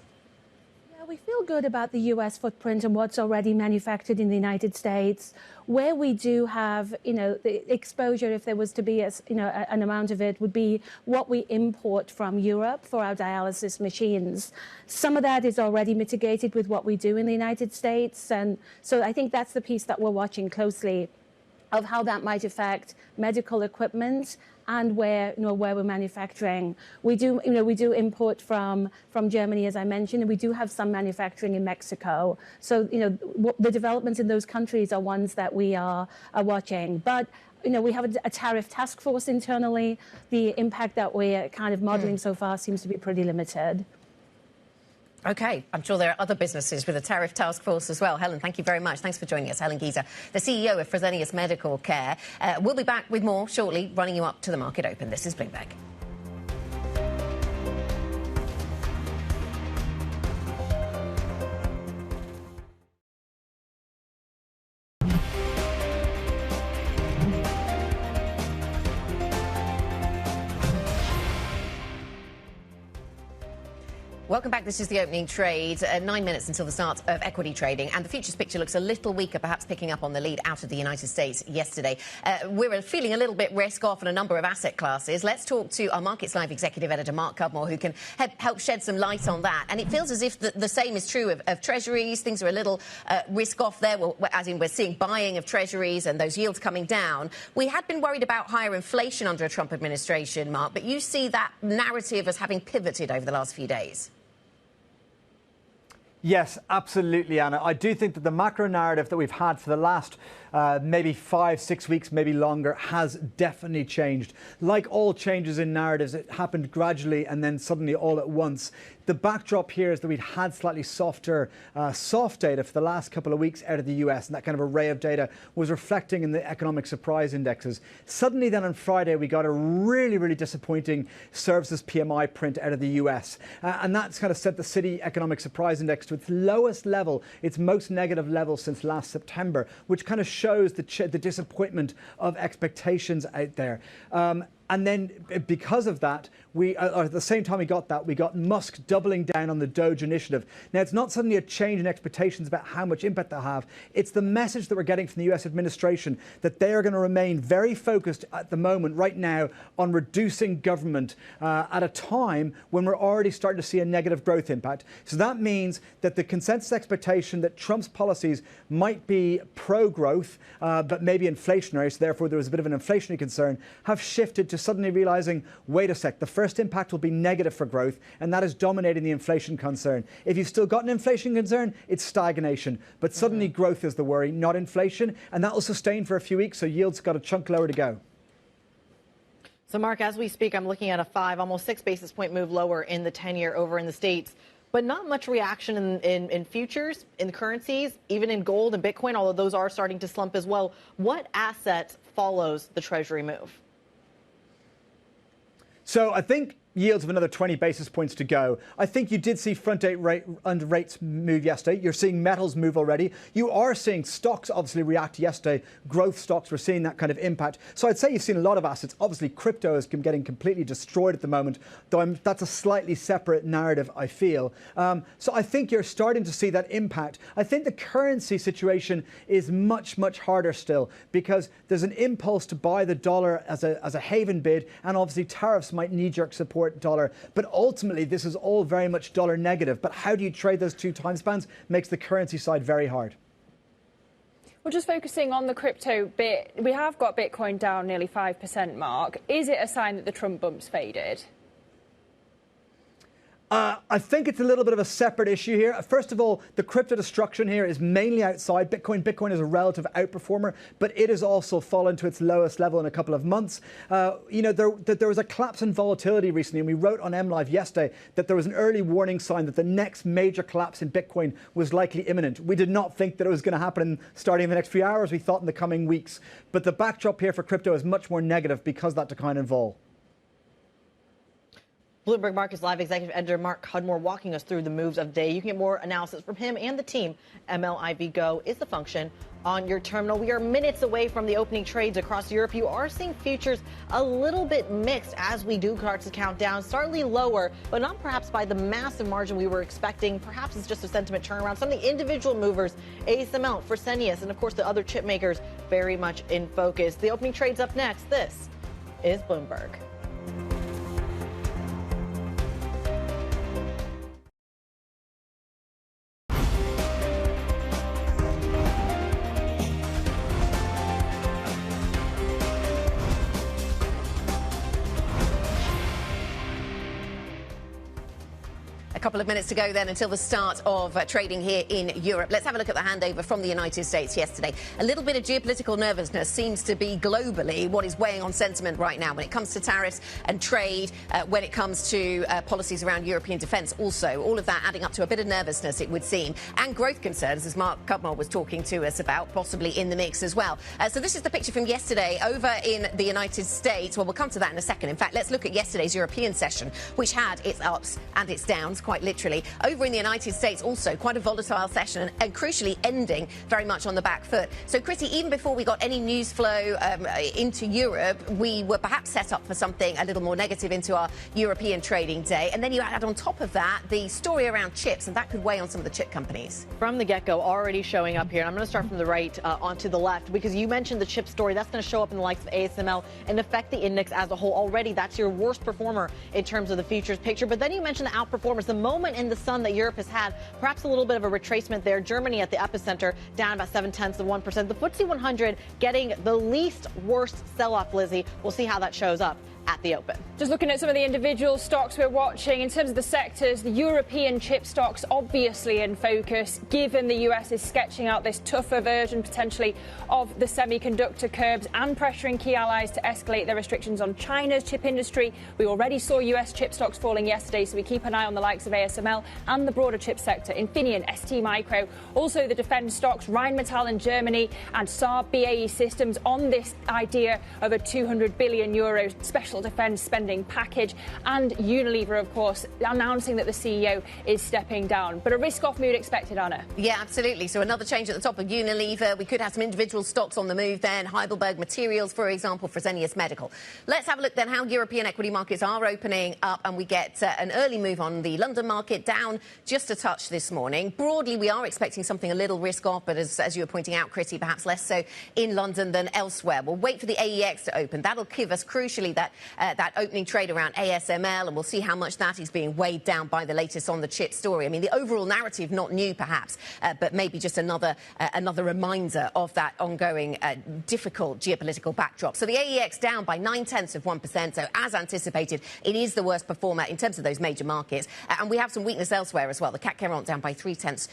We feel good about the US footprint and what's already manufactured in the United States. Where we do have, the exposure, if there was to be, an amount of it, would be what we import from Europe for our dialysis machines. Some of that is already mitigated with what we do in the United States. And so I think that's the piece that we're watching closely of how that might affect medical equipment and where we're manufacturing. We do import from Germany, as I mentioned, and we do have some manufacturing in Mexico. So, the developments in those countries are ones that we are watching. But, we have a tariff task force internally. The impact that we're kind of modeling so far seems to be pretty limited. OK, I'm sure there are other businesses with a tariff task force as well. Helen, thank you very much. Thanks for joining us. Helen Geezer, the CEO of Fresenius Medical Care. We'll be back with more shortly, running you up to the market open. This is Bloomberg. Welcome back. This is the opening trade. 9 minutes until the start of equity trading. And the futures picture looks a little weaker, perhaps picking up on the lead out of the United States yesterday. We're feeling a little bit risk off in a number of asset classes. Let's talk to our Markets Live executive editor, Mark Cudmore, who can help shed some light on that. And it feels as if the same is true of treasuries. Things are a little risk off there, as in we're seeing buying of treasuries and those yields coming down. We had been worried about higher inflation under a Trump administration, Mark, but you see that narrative as having pivoted over the last few days. Yes, absolutely, Anna. I do think that the macro narrative that we've had for the last maybe 5-6 weeks, maybe longer, has definitely changed. Like all changes in narratives, it happened gradually and then suddenly all at once. The backdrop here is that we'd had slightly softer soft data for the last couple of weeks out of the US, and that kind of array of data was reflecting in the economic surprise indexes. Suddenly then on Friday, we got a really, really disappointing services PMI print out of the US. And that's kind of sent the city economic surprise index to its lowest level, its most negative level since last September, which kind of shows the disappointment of expectations out there. And then because of that, at the same time we got Musk doubling down on the DOGE initiative. Now, it's not suddenly a change in expectations about how much impact they'll have. It's the message that we're getting from the US administration that they are going to remain very focused at the moment, right now, on reducing government at a time when we're already starting to see a negative growth impact. So that means that the consensus expectation that Trump's policies might be pro-growth, but maybe inflationary, so therefore there was a bit of an inflationary concern, have shifted to suddenly realizing, wait a sec, the first impact will be negative for growth, and that is dominating the inflation concern. If you've still got an inflation concern, it's stagnation. But suddenly growth is the worry, not inflation, and that will sustain for a few weeks, so yields got a chunk lower to go. So, Mark, as we speak, I'm looking at a 5, almost 6 basis point move lower in the 10-year over in the States, but not much reaction in futures, in the currencies, even in gold and Bitcoin, although those are starting to slump as well. What asset follows the Treasury move? So I think yields have another 20 basis points to go. I think you did see front-end rates move yesterday. You're seeing metals move already. You are seeing stocks obviously react yesterday. Growth stocks, we're seeing that kind of impact. So I'd say you've seen a lot of assets. Obviously, crypto is getting completely destroyed at the moment, though that's a slightly separate narrative, I feel. So I think you're starting to see that impact. I think the currency situation is much, much harder still because there's an impulse to buy the dollar as a haven bid, and obviously tariffs might knee-jerk support dollar, but ultimately this is all very much dollar negative. But how do you trade those two time spans makes the currency side very hard. Well, just focusing on the crypto bit, we have got Bitcoin down nearly 5%, Mark. Is it a sign that the Trump bump's faded? I think it's a little bit of a separate issue here. First of all, the crypto destruction here is mainly outside Bitcoin. Bitcoin is a relative outperformer, but it has also fallen to its lowest level in a couple of months. There was a collapse in volatility recently, and we wrote on MLive yesterday that there was an early warning sign that the next major collapse in Bitcoin was likely imminent. We did not think that it was going to happen starting in the next few hours. We thought in the coming weeks. But the backdrop here for crypto is much more negative because of that decline in vol. Bloomberg Markets Live executive editor Mark Cudmore walking us through the moves of the day. You can get more analysis from him and the team. MLIV Go is the function on your terminal. We are minutes away from the opening trades across Europe. You are seeing futures a little bit mixed as we do start to count down, slightly lower, but not perhaps by the massive margin we were expecting. Perhaps it's just a sentiment turnaround. Some of the individual movers, ASML, Fresenius, and of course the other chip makers very much in focus. The opening trades up next. This is Bloomberg. A couple of minutes to go then until the start of trading here in Europe. Let's have a look at the handover from the United States yesterday. A little bit of geopolitical nervousness seems to be globally what is weighing on sentiment right now when it comes to tariffs and trade, when it comes to policies around European defence also. All of that adding up to a bit of nervousness, it would seem, and growth concerns, as Mark Cudmore was talking to us about, possibly in the mix as well. So this is the picture from yesterday over in the United States. Well, we'll come to that in a second. In fact, let's look at yesterday's European session, which had its ups and its downs, quite literally. Over in the United States also quite a volatile session and crucially ending very much on the back foot. So Kriti, even before we got any news flow into Europe, we were perhaps set up for something a little more negative into our European trading day. And then you add on top of that the story around chips, and that could weigh on some of the chip companies. From the get-go, already showing up here. And I'm going to start from the right onto the left because you mentioned the chip story. That's going to show up in the likes of ASML and affect the index as a whole. Already, that's your worst performer in terms of the futures picture. But then you mentioned the outperformers, the moment in the sun that Europe has had, perhaps a little bit of a retracement there. Germany at the epicenter, down about 0.7%. The FTSE 100 getting the least worst sell-off, Lizzy. We'll see how that shows up at the open. Just looking at some of the individual stocks we're watching, in terms of the sectors, the European chip stocks obviously in focus, given the US is sketching out this tougher version potentially of the semiconductor curbs and pressuring key allies to escalate their restrictions on China's chip industry. We already saw US chip stocks falling yesterday, so we keep an eye on the likes of ASML and the broader chip sector, Infineon, STMicro, also the defense stocks, Rheinmetall in Germany and Saab BAE Systems on this idea of a €200 billion special defence spending package, and UniLever, of course, announcing that the CEO is stepping down. But a risk-off mood expected, Anna. Yeah, absolutely. So another change at the top of UniLever. We could have some individual stocks on the move then. Heidelberg Materials, for example, Fresenius Medical. Let's have a look then how European equity markets are opening up, and we get an early move on the London market, down just a touch this morning. Broadly, we are expecting something a little risk-off, but as you were pointing out, Kriti, perhaps less so in London than elsewhere. We'll wait for the AEX to open. That'll give us, crucially, that opening trade around ASML, and we'll see how much that is being weighed down by the latest on the chip story. I mean, the overall narrative not new, perhaps, but maybe just another reminder of that ongoing difficult geopolitical backdrop. So the AEX down by 0.9%. So as anticipated, it is the worst performer in terms of those major markets, and we have some weakness elsewhere as well. The CAC 40 down by 0.3%.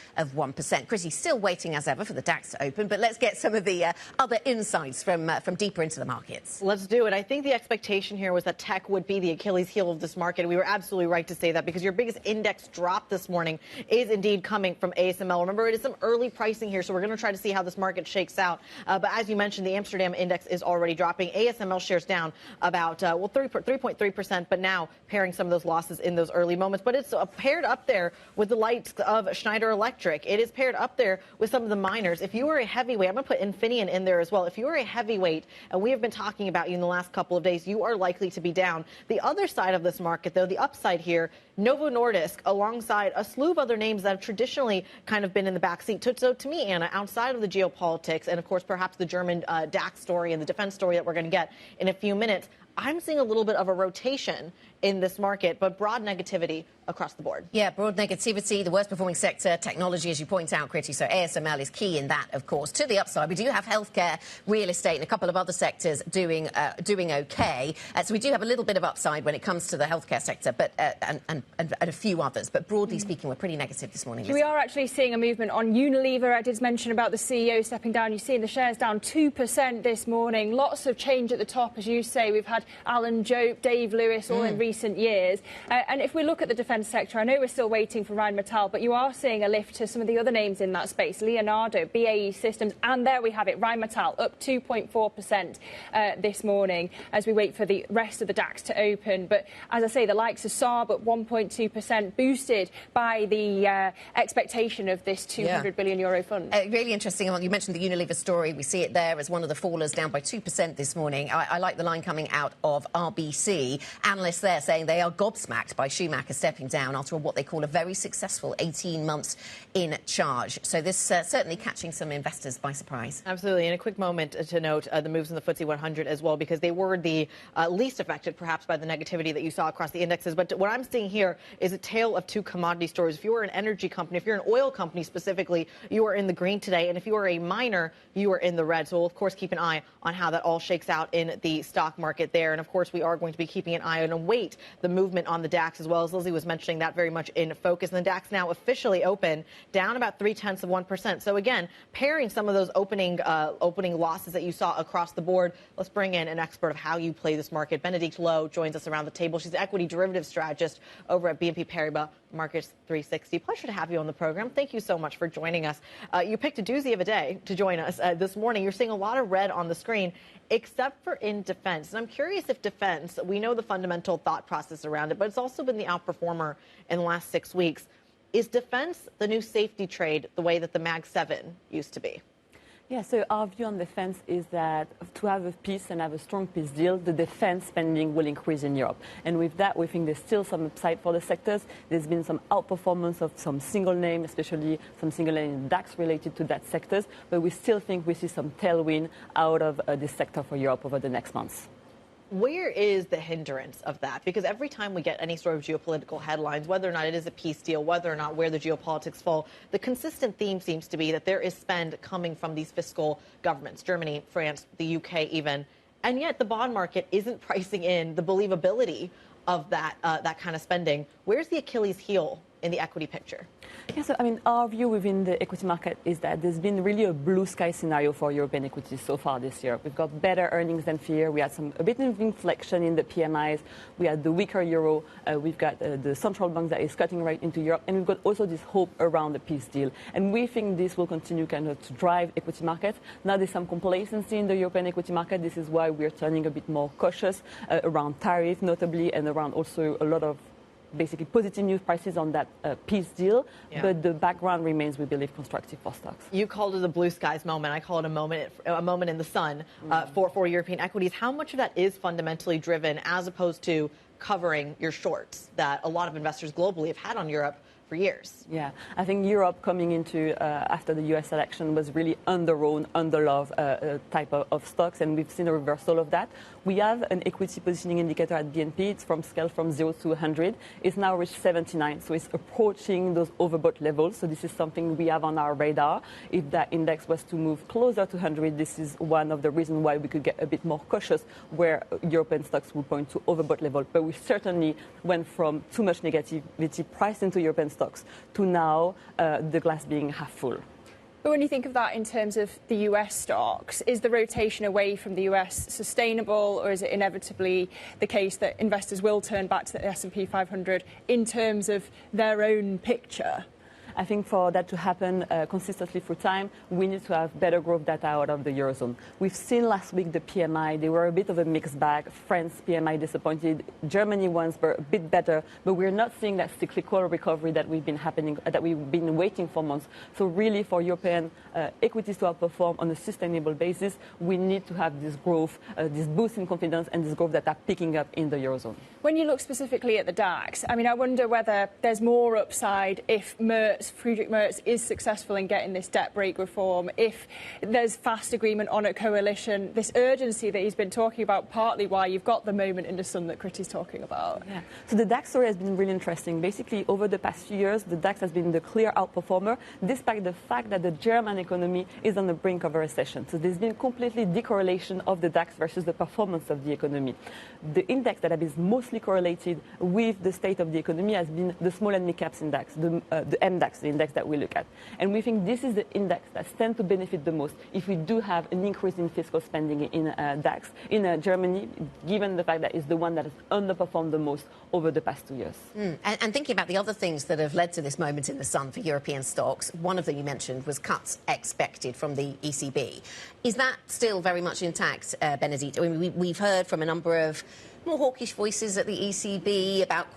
Kriti, still waiting as ever for the DAX to open, but let's get some of the other insights from deeper into the markets. Let's do it. I think the expectation here here was that tech would be the Achilles heel of this market. We were absolutely right to say that because your biggest index drop this morning is indeed coming from ASML. Remember, it is some early pricing here, so we're going to try to see how this market shakes out. But as you mentioned, the Amsterdam index is already dropping. ASML shares down about 3.3%, but now pairing some of those losses in those early moments. But it's paired up there with the likes of Schneider Electric. It is paired up there with some of the miners. If you were a heavyweight, I'm going to put Infineon in there as well. If you were a heavyweight, and we have been talking about you in the last couple of days, you are likely to be down. The other side of this market, though, the upside here, Novo Nordisk, alongside a slew of other names that have traditionally kind of been in the backseat. So to me, Anna, outside of the geopolitics and, of course, perhaps the German DAX story and the defense story that we're going to get in a few minutes, I'm seeing a little bit of a rotation in this market, but broad negativity across the board. Yeah, broad negativity, the worst performing sector, technology, as you point out, Kriti. So ASML is key in that, of course. To the upside, we do have healthcare, real estate, and a couple of other sectors doing okay. So we do have a little bit of upside when it comes to the healthcare sector, but and a few others. But broadly speaking, we're pretty negative this morning. We are actually seeing a movement on UniLever. I did mention about the CEO stepping down. You're seeing the shares down 2% this morning. Lots of change at the top, as you say. We've had Alan Jope, Dave Lewis, all in recent years. And if we look at the defence sector, I know we're still waiting for Rheinmetall, but you are seeing a lift to some of the other names in that space, Leonardo, BAE Systems, and there we have it, Rheinmetall up 2.4% this morning as we wait for the rest of the DAX to open. But as I say, the likes of Saab up 1.2%, boosted by the expectation of this €200 billion fund. Really interesting. You mentioned the Unilever story. We see it there as one of the fallers, down by 2% this morning. I like the line coming out of RBC. Analysts there saying they are gobsmacked by Schumacher stepping down after what they call a very successful 18 months in charge. So this certainly catching some investors by surprise. Absolutely. And a quick moment to note the moves in the FTSE 100 as well, because they were the least affected perhaps by the negativity that you saw across the indexes. But what I'm seeing here is a tale of two commodity stories. If you are an energy company, if you're an oil company specifically, you are in the green today. And if you are a miner, you are in the red. So we'll, of course, keep an eye on how that all shakes out in the stock market there. And, of course, we are going to be keeping an eye on and wait the movement on the DAX as well, as Lizzy was mentioning that very much in focus. And the DAX now officially open, down about 0.3%. So, again, pairing some of those opening losses that you saw across the board, let's bring in an expert of how you play this market. Benedict Lowe joins us around the table. She's the equity derivative strategist over at BNP Paribas Markets 360. Pleasure to have you on the program. Thank you so much for joining us. You picked a doozy of a day to join us this morning. You're seeing a lot of red on the screen, except for in defense. And I'm curious if defense, we know the fundamental thought process around it, but it's also been the outperformer in the last 6 weeks. Is defense the new safety trade the way that the Mag 7 used to be? Yeah, so our view on defense is that to have a peace and have a strong peace deal, the defense spending will increase in Europe. And with that, we think there's still some upside for the sectors. There's been some outperformance of some single name, especially some single name DAX related to that sectors. But we still think we see some tailwind out of this sector for Europe over the next months. Where is the hindrance of that? Because every time we get any sort of geopolitical headlines, whether or not it is a peace deal, whether or not where the geopolitics fall, the consistent theme seems to be that there is spend coming from these fiscal governments, Germany, France, the UK even, and yet the bond market isn't pricing in the believability of that kind of spending. Where's the Achilles heel in the equity picture? Yeah, so I mean, our view within the equity market is that there's been really a blue sky scenario for European equities so far this year. We've got better earnings than fear. We had a bit of inflection in the PMIs. We had the weaker euro. We've got the central bank that is cutting right into Europe. And we've got also this hope around the peace deal. And we think this will continue kind of to drive equity markets. Now there's some complacency in the European equity market. This is why we're turning a bit more cautious around tariff, notably, and around also a lot of basically positive news prices on that peace deal, but the background remains, we believe, constructive for stocks. You called it a blue skies moment. I call it a moment in the sun for European equities. How much of that is fundamentally driven as opposed to covering your shorts that a lot of investors globally have had on Europe for years? Yeah, I think Europe coming into after the US election was really under-owned, under-loved type of stocks, and we've seen a reversal of that. We have an equity positioning indicator at BNP. It's from scale from 0 to 100. It's now reached 79, so it's approaching those overbought levels. So this is something we have on our radar. If that index was to move closer to 100, this is one of the reasons why we could get a bit more cautious where European stocks would point to overbought level. But we certainly went from too much negativity priced into European stocks to now the glass being half full. But when you think of that in terms of the US stocks, is the rotation away from the US sustainable, or is it inevitably the case that investors will turn back to the S&P 500 in terms of their own picture? I think for that to happen consistently through time, we need to have better growth data out of the Eurozone. We've seen last week the PMI, they were a bit of a mixed bag. France PMI disappointed, Germany ones were a bit better, but we're not seeing that cyclical recovery that we've been waiting for months. So really for European equities to outperform on a sustainable basis, we need to have this growth, this boost in confidence and this growth that are picking up in the Eurozone. When you look specifically at the DAX, I wonder whether there's more upside if Friedrich Merz is successful in getting this debt brake reform, if there's fast agreement on a coalition, this urgency that he's been talking about, partly why you've got the moment in the sun that Kriti's talking about. Yeah. So the DAX story has been really interesting. Basically, over the past few years, the DAX has been the clear outperformer, despite the fact that the German economy is on the brink of a recession. So there's been completely decorrelation of the DAX versus the performance of the economy. The index that has been mostly correlated with the state of the economy has been the small and mid caps index, the MDAX, the index that we look at. And we think this is the index that stands to benefit the most if we do have an increase in fiscal spending in DAX, in Germany, given the fact that it's the one that has underperformed the most over the past 2 years. And thinking about the other things that have led to this moment in the sun for European stocks, one of them you mentioned was cuts expected from the ECB. Is that still very much intact, Bénédicte? We've heard from a number of more hawkish voices at the ECB about,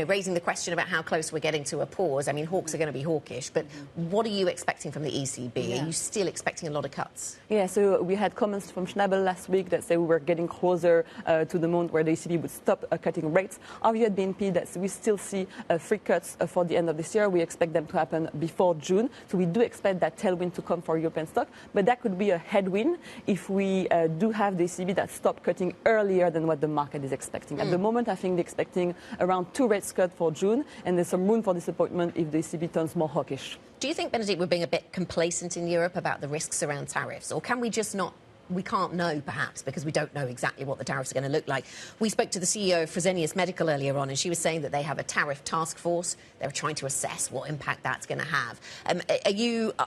raising the question about how close we're getting to a pause. Hawks are going to be hawkish, but what are you expecting from the ECB? Yeah. Are you still expecting a lot of cuts? Yeah, so we had comments from Schnabel last week that say we were getting closer to the moment where the ECB would stop cutting rates. Our view at BNP that we still see 3 cuts for the end of this year. We expect them to happen before June. So we do expect that tailwind to come for European stock, but that could be a headwind if we do have the ECB that stop cutting earlier than what the market is expecting. At the moment, I think they're expecting around 2 rates cut for June, and there's some room for disappointment if the ECB turns more hawkish. Do you think, Bénédicte, we're being a bit complacent in Europe about the risks around tariffs, or can we just not? We can't know, perhaps, because we don't know exactly what the tariffs are going to look like. We spoke to the CEO of Fresenius Medical earlier on, and she was saying that they have a tariff task force. They're trying to assess what impact that's going to have.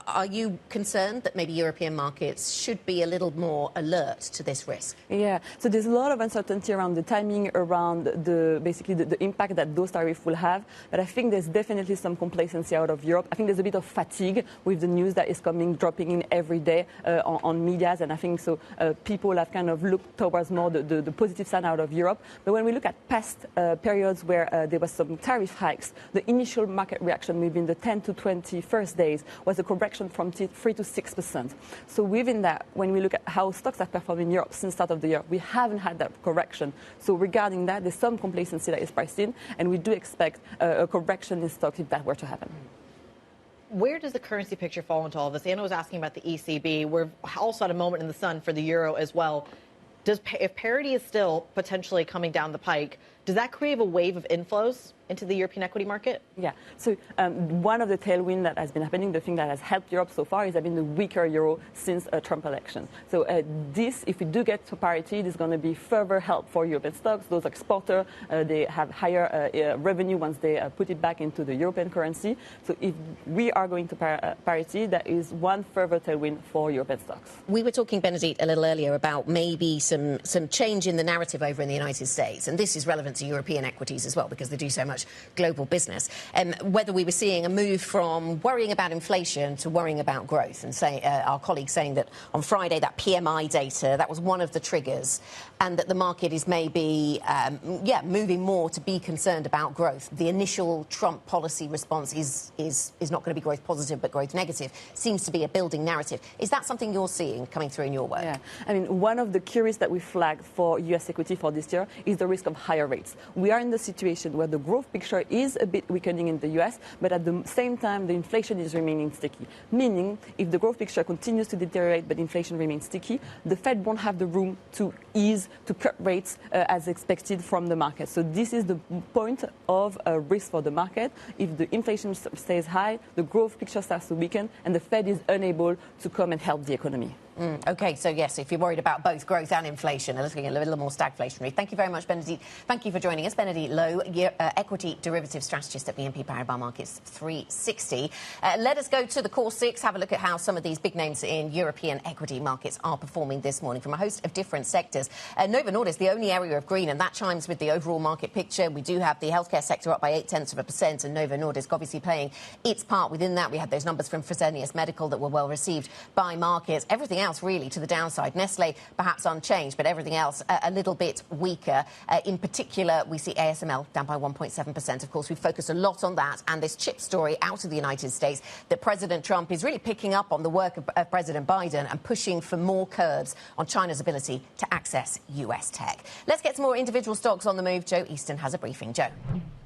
Are you concerned that maybe European markets should be a little more alert to this risk? Yeah, so there's a lot of uncertainty around the timing, around the impact that those tariffs will have. But I think there's definitely some complacency out of Europe. I think there's a bit of fatigue with the news that is dropping in every day on medias, and I think so. People have kind of looked towards more the positive side out of Europe. But when we look at past periods where there was some tariff hikes, the initial market reaction within the 10 to 20 first days was a correction from 3 to 6%. So within that, when we look at how stocks have performed in Europe since the start of the year, we haven't had that correction. So regarding that, there's some complacency that is priced in, and we do expect a correction in stocks if that were to happen. Where does the currency picture fall into all of this? Anna was asking about the ECB. We're also at a moment in the sun for the euro as well. If parity is still potentially coming down the pike, does that create a wave of inflows into the European equity market? Yeah. So one of the tailwinds that has been happening, the thing that has helped Europe so far, is having the weaker euro since a Trump election. So if we do get to parity, there's going to be further help for European stocks. Those exporters, they have higher revenue once they put it back into the European currency. So if we are going to parity, that is one further tailwind for European stocks. We were talking, Bénédicte, a little earlier about maybe some change in the narrative over in the United States, and this is relevant to European equities as well because they do so much global business. Whether we were seeing a move from worrying about inflation to worrying about growth, and our colleague saying that on Friday that PMI data, that was one of the triggers, and that the market is maybe moving more to be concerned about growth. The initial Trump policy response is not going to be growth positive but growth negative. Seems to be a building narrative. Is that something you're seeing coming through in your work? Yeah, one of the key risks that we flagged for US equity for this year is the risk of higher rates. We are in the situation where the growth picture is a bit weakening in the US, but at the same time, the inflation is remaining sticky. Meaning, if the growth picture continues to deteriorate but inflation remains sticky, the Fed won't have the room to cut rates as expected from the market. So this is the point of a risk for the market. If the inflation stays high, the growth picture starts to weaken, and the Fed is unable to come and help the economy. OK, so yes, if you're worried about both growth and inflation, looking at a little more stagflationary. Thank you very much, Benedict. Thank you for joining us. Benedict Lowe, equity derivative strategist at BNP Paribas Markets 360. Let us go to the core six, have a look at how some of these big names in European equity markets are performing this morning from a host of different sectors. Novo Nordisk, the only area of green, and that chimes with the overall market picture. We do have the healthcare sector up by 0.8%, and Novo Nordisk obviously playing its part within that. We had those numbers from Fresenius Medical that were well received by markets. Everything else really to the downside. Nestle perhaps unchanged, but everything else a little bit weaker. In particular, we see ASML down by 1.7%. Of course, we focus a lot on that and this chip story out of the United States that President Trump is really picking up on the work of President Biden and pushing for more curbs on China's ability to access US tech. Let's get some more individual stocks on the move. Joe Easton has a briefing. Joe.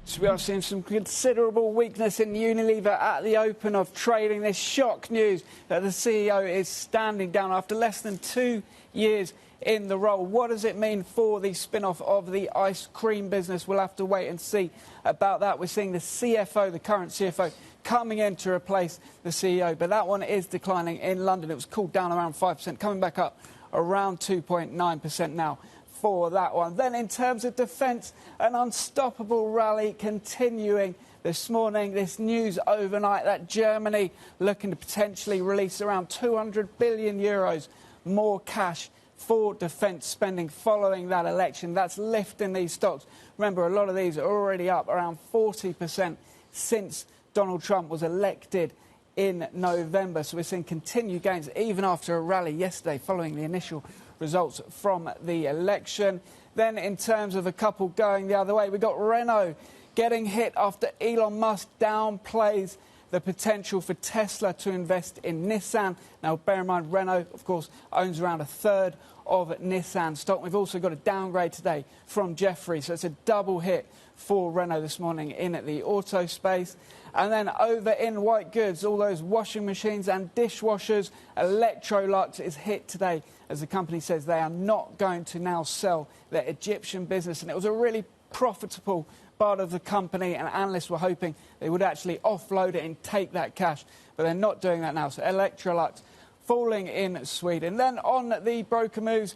So we are seeing some considerable weakness in UniLever at the open of trading. This shock news that the CEO is standing down after less than 2 years in the role. What does it mean for the spin-off of the ice cream business? We'll have to wait and see about that. We're seeing the CFO, the current CFO, coming in to replace the CEO. But that one is declining in London. It was cooled down around 5%, coming back up around 2.9% now for that one. Then in terms of defence, an unstoppable rally continuing this morning. This news overnight that Germany looking to potentially release around 200 billion euros more cash for defence spending following that election. That's lifting these stocks. Remember, a lot of these are already up around 40% since Donald Trump was elected in November. So we're seeing continued gains even after a rally yesterday following the initial results from the election. Then in terms of a couple going the other way, we've got Renault getting hit after Elon Musk downplays the potential for Tesla to invest in Nissan. Now, bear in mind, Renault, of course, owns around a third of Nissan stock. We've also got a downgrade today from Jefferies, so it's a double hit for Renault this morning in the auto space. And then over in white goods, all those washing machines and dishwashers, Electrolux is hit today as the company says they are not going to now sell their Egyptian business. And it was a really profitable part of the company, and analysts were hoping they would actually offload it and take that cash, but they're not doing that now. So Electrolux falling in Sweden. Then on the broker moves,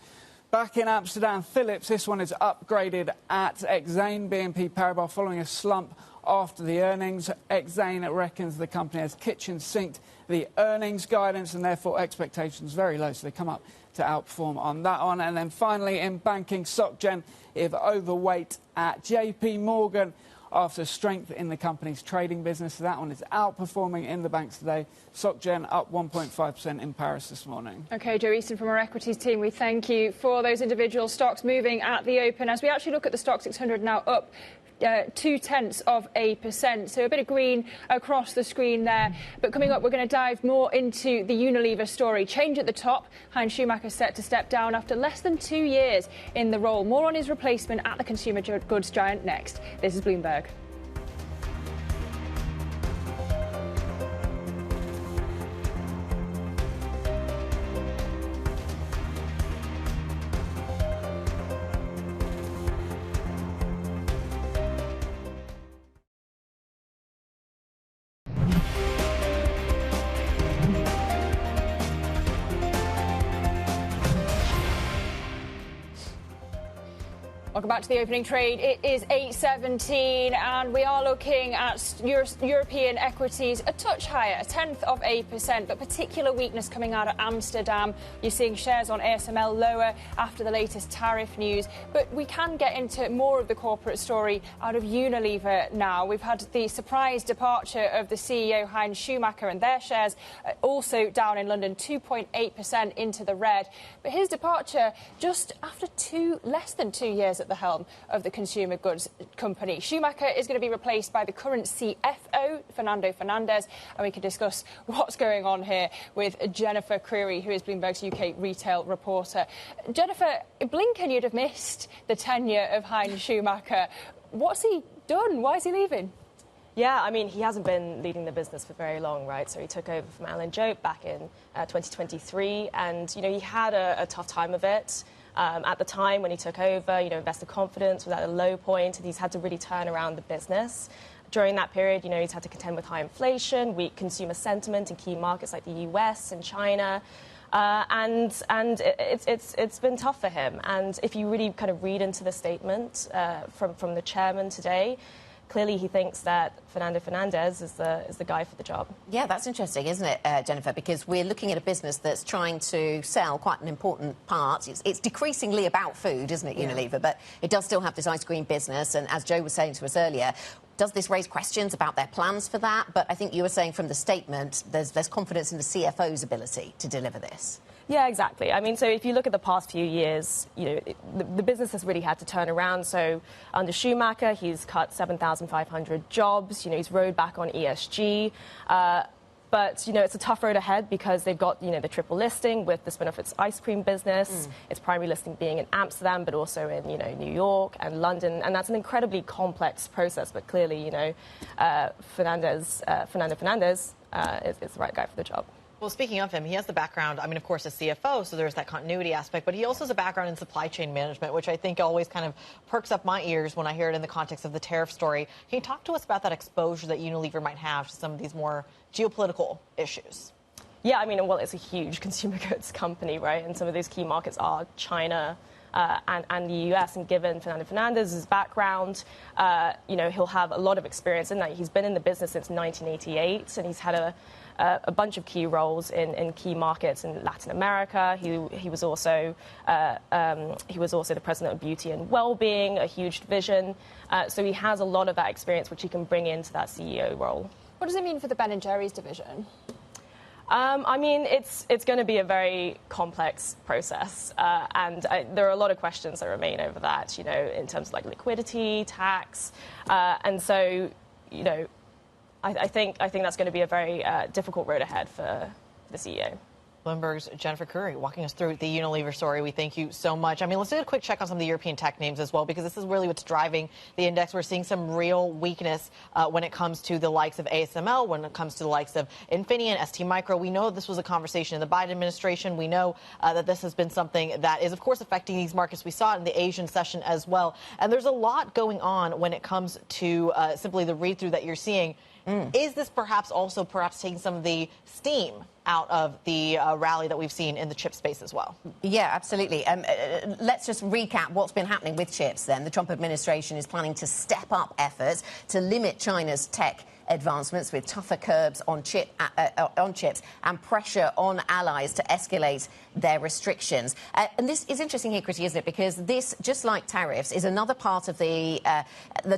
back in Amsterdam, Philips, this one is upgraded at Exane BNP Paribas following a slump after the earnings. Exane reckons the company has kitchen sinked the earnings guidance and therefore expectations very low, so they come up to outperform on that one. And then finally in banking, SocGen if overweight at JP Morgan after strength in the company's trading business. So that one is outperforming in the banks today. SocGen up 1.5% in Paris this morning. OK, Joe Easton from our equities team, we thank you for those individual stocks moving at the open. As we actually look at the stock 600 now up 0.2%. So a bit of green across the screen there. But coming up, we're going to dive more into the UniLever story. Change at the top. Heinz Schumacher set to step down after less than 2 years in the role. More on his replacement at the consumer goods giant next. This is Bloomberg. Welcome back to the opening trade. It is 8.17 and we are looking at European equities a touch higher, 0.1%, but particular weakness coming out of Amsterdam. You're seeing shares on ASML lower after the latest tariff news. But we can get into more of the corporate story out of UniLever now. We've had the surprise departure of the CEO, Heinz Schumacher, and their shares also down in London, 2.8% into the red. But his departure just after less than 2 years at the helm of the consumer goods company. Schumacher is going to be replaced by the current CFO, Fernando Fernandez, and we can discuss what's going on here with Jennifer Creary, who is Bloomberg's UK retail reporter. Jennifer, blinking you'd have missed the tenure of Heinz Schumacher. What's he done? Why is he leaving? Yeah, I mean, he hasn't been leading the business for very long, right? So he took over from Alan Jope back in 2023, and, you know, he had a tough time of it. At the time when he took over, you know, investor confidence was at a low point, and he's had to really turn around the business. During that period, you know, he's had to contend with high inflation, weak consumer sentiment in key markets like the US and China. And it's been tough for him. And if you really kind of read into the statement from the chairman today, clearly he thinks that Fernando Fernandez is the guy for the job. Yeah, that's interesting, isn't it, Jennifer? Because we're looking at a business that's trying to sell quite an important part. It's decreasingly about food, isn't it, Unilever? But it does still have this ice cream business. And as Joe was saying to us earlier, does this raise questions about their plans for that? But I think you were saying from the statement, there's confidence in the CFO's ability to deliver this. Yeah, exactly. I mean, so if you look at the past few years, the business has really had to turn around. So under Schumacher, he's cut 7,500 jobs. He's rode back on ESG. But, it's a tough road ahead because they've got, the triple listing with the spin off its ice cream business, its primary listing being in Amsterdam, but also in, New York and London. And that's an incredibly complex process. But clearly, Fernando Fernandez is the right guy for the job. Well, speaking of him, he has the background, I mean, of course, as CFO, so there's that continuity aspect, but he also has a background in supply chain management, which I think always kind of perks up my ears when I hear it in the context of the tariff story. Can you talk to us about that exposure that Unilever might have to some of these more geopolitical issues? Yeah, I mean, well, it's a huge consumer goods company, right? And some of those key markets are China, and the US, and given Fernando Fernandez's background, he'll have a lot of experience in that. He's been in the business since 1988, and he's had a bunch of key roles in key markets in Latin America. He was also the president of Beauty and Wellbeing, a huge division. So he has a lot of that experience, which he can bring into that CEO role. What does it mean for the Ben & Jerry's division? I mean, it's going to be a very complex process, and there are a lot of questions that remain over that, in terms of like liquidity, tax, and so, I think that's going to be a very difficult road ahead for the CEO. Bloomberg's Jennifer Curry walking us through the Unilever story. We thank you so much. I mean, let's do a quick check on some of the European tech names as well, because this is really what's driving the index. We're seeing some real weakness when it comes to the likes of ASML, when it comes to the likes of Nvidia and STMicro. We know this was a conversation in the Biden administration. We know that this has been something that is, of course, affecting these markets. We saw it in the Asian session as well. And there's a lot going on when it comes to simply the read-through that you're seeing. Is this perhaps taking some of the steam out of the rally that we've seen in the chip space as well? Yeah, absolutely. Let's just recap what's been happening with chips then. The Trump administration is planning to step up efforts to limit China's tech advancements with tougher curbs on chips and pressure on allies to escalate their restrictions. And this is interesting here, Kriti, isn't it? Because this, just like tariffs, is another part of the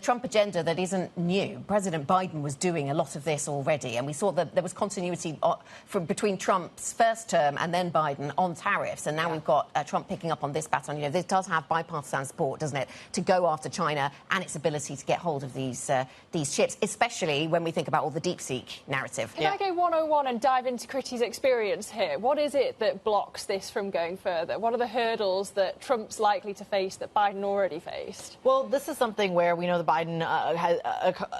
Trump agenda that isn't new. President Biden was doing a lot of this already, and we saw that there was continuity between Trump's first term and then Biden on tariffs, and now we've got Trump picking up on this baton. This does have bipartisan support, doesn't it, to go after China and its ability to get hold of these chips, especially when we think about all the deep-seek narrative. Can I go 101 and dive into Kriti's experience here? What is it that blocks this from going further? What are the hurdles that Trump's likely to face that Biden already faced? Well, this is something where we know the Biden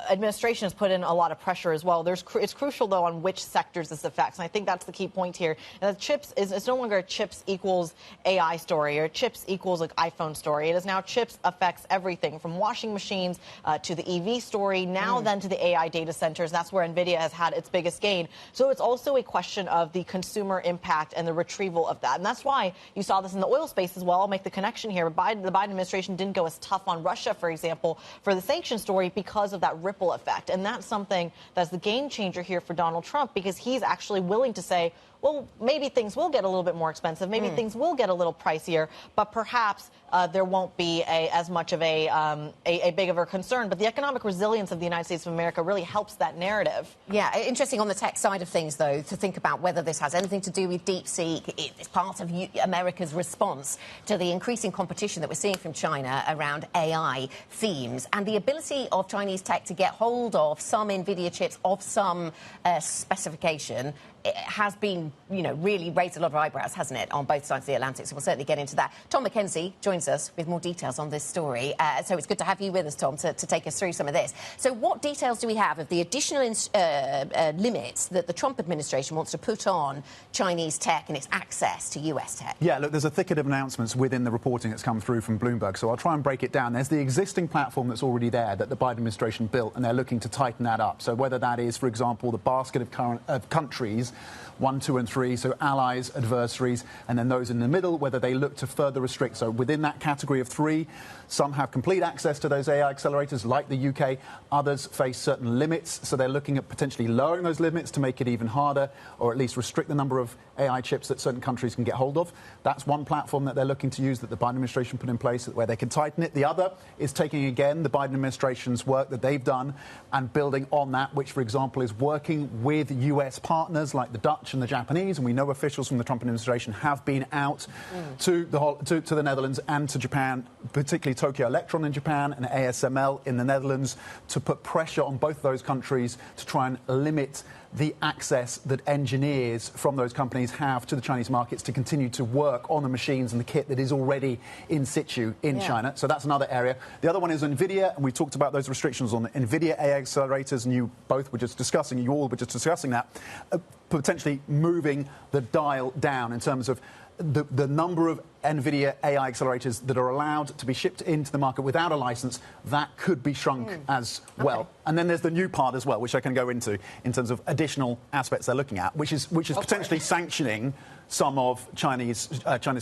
administration has put in a lot of pressure as well. It's crucial, though, on which sectors this affects, and I think that's the key point here. And it's no longer a chips equals AI story or chips equals like iPhone story. It is now chips affects everything from washing machines to the EV story, now then to the AI data centers. That's where Nvidia has had its biggest gain. So it's also a question of the consumer impact and the retrieval of that. And that's why you saw this in the oil space as well. I'll make the connection here. The Biden administration didn't go as tough on Russia, for example, for the sanction story because of that ripple effect. And that's something that's the game changer here for Donald Trump, because he's actually willing to say, well, maybe things will get a little bit more expensive. Maybe things will get a little pricier, but perhaps there won't be as much of a big of a concern. But the economic resilience of the United States of America really helps that narrative. Yeah, interesting on the tech side of things, though, to think about whether this has anything to do with DeepSeek. It's part of America's response to the increasing competition that we're seeing from China around AI themes and the ability of Chinese tech to get hold of some Nvidia chips of some specification. It has been, really raised a lot of eyebrows, hasn't it, on both sides of the Atlantic? So we'll certainly get into that. Tom McKenzie joins us with more details on this story. So it's good to have you with us, Tom, to take us through some of this. So what details do we have of the additional limits that the Trump administration wants to put on Chinese tech and its access to US tech? Yeah, look, there's a thicket of announcements within the reporting that's come through from Bloomberg. So I'll try and break it down. There's the existing platform that's already there that the Biden administration built, and they're looking to tighten that up. So whether that is, for example, the basket of countries, 1 to 2 and 3, so allies, adversaries, and then those in the middle, whether they look to further restrict. So within that category of 3, some have complete access to those AI accelerators, like the UK. Others face certain limits, so they're looking at potentially lowering those limits to make it even harder, or at least restrict the number of AI chips that certain countries can get hold of. That's one platform that they're looking to use that the Biden administration put in place where they can tighten it. The other is taking, again, the Biden administration's work that they've done and building on that, which, for example, is working with US partners like the Dutch and the Japanese. And we know officials from the Trump administration have been out to the Netherlands and to Japan, particularly Tokyo Electron in Japan and ASML in the Netherlands, to put pressure on both those countries to try and limit the access that engineers from those companies have to the Chinese markets to continue to work on the machines and the kit that is already in situ in China. So that's another area. The other one is Nvidia, and we talked about those restrictions on Nvidia AI accelerators, and you all were just discussing that, potentially moving the dial down in terms of the number of Nvidia AI accelerators that are allowed to be shipped into the market without a license. That could be shrunk as well. Okay. And then there's the new part as well, which I can go into in terms of additional aspects they're looking at, which is potentially sanctioning some of Chinese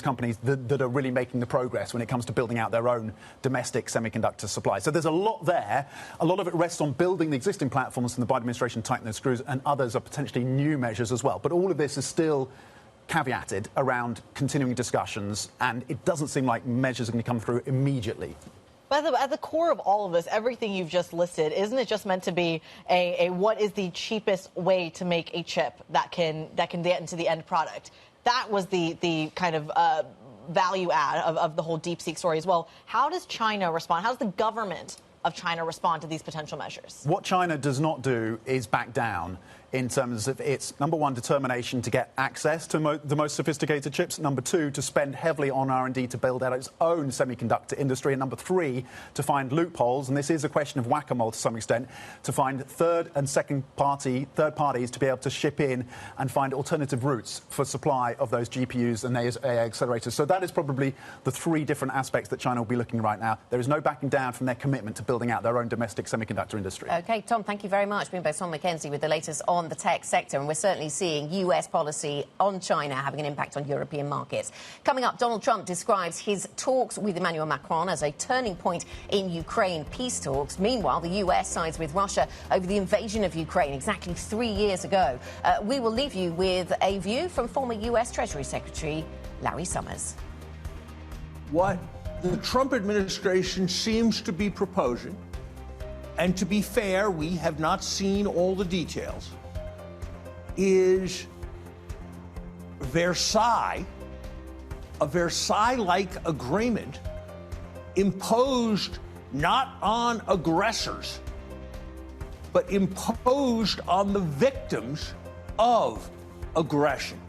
companies that are really making the progress when it comes to building out their own domestic semiconductor supply. So there's a lot there. A lot of it rests on building the existing platforms, and the Biden administration tighten those screws, and others are potentially new measures as well. But all of this is still caveated around continuing discussions, and it doesn't seem like measures are going to come through immediately. But at the core of all of this, everything you've just listed, isn't it just meant to be a what is the cheapest way to make a chip that can get into the end product? That was the kind of value add of the whole DeepSeek story as well. How does China respond? How does the government of China respond to these potential measures? What China does not do is back down in terms of its, number one, determination to get access to the most sophisticated chips, number two, to spend heavily on R&D to build out its own semiconductor industry, and number three, to find loopholes, and this is a question of whack-a-mole to some extent, to find third parties to be able to ship in and find alternative routes for supply of those GPUs and those AI accelerators. So that is probably the three different aspects that China will be looking right now. There is no backing down from their commitment to building out their own domestic semiconductor industry. OK, Tom, thank you very much. Bloomberg's Tom McKenzie with the latest on the tech sector, and we're certainly seeing US policy on China having an impact on European markets. Coming up, Donald Trump describes his talks with Emmanuel Macron as a turning point in Ukraine peace talks. Meanwhile, the US sides with Russia over the invasion of Ukraine exactly 3 years ago. We will leave you with a view from former US Treasury Secretary Larry Summers. What the Trump administration seems to be proposing, and to be fair, we have not seen all the details, is Versailles, a Versailles-like agreement imposed not on aggressors, but imposed on the victims of aggression.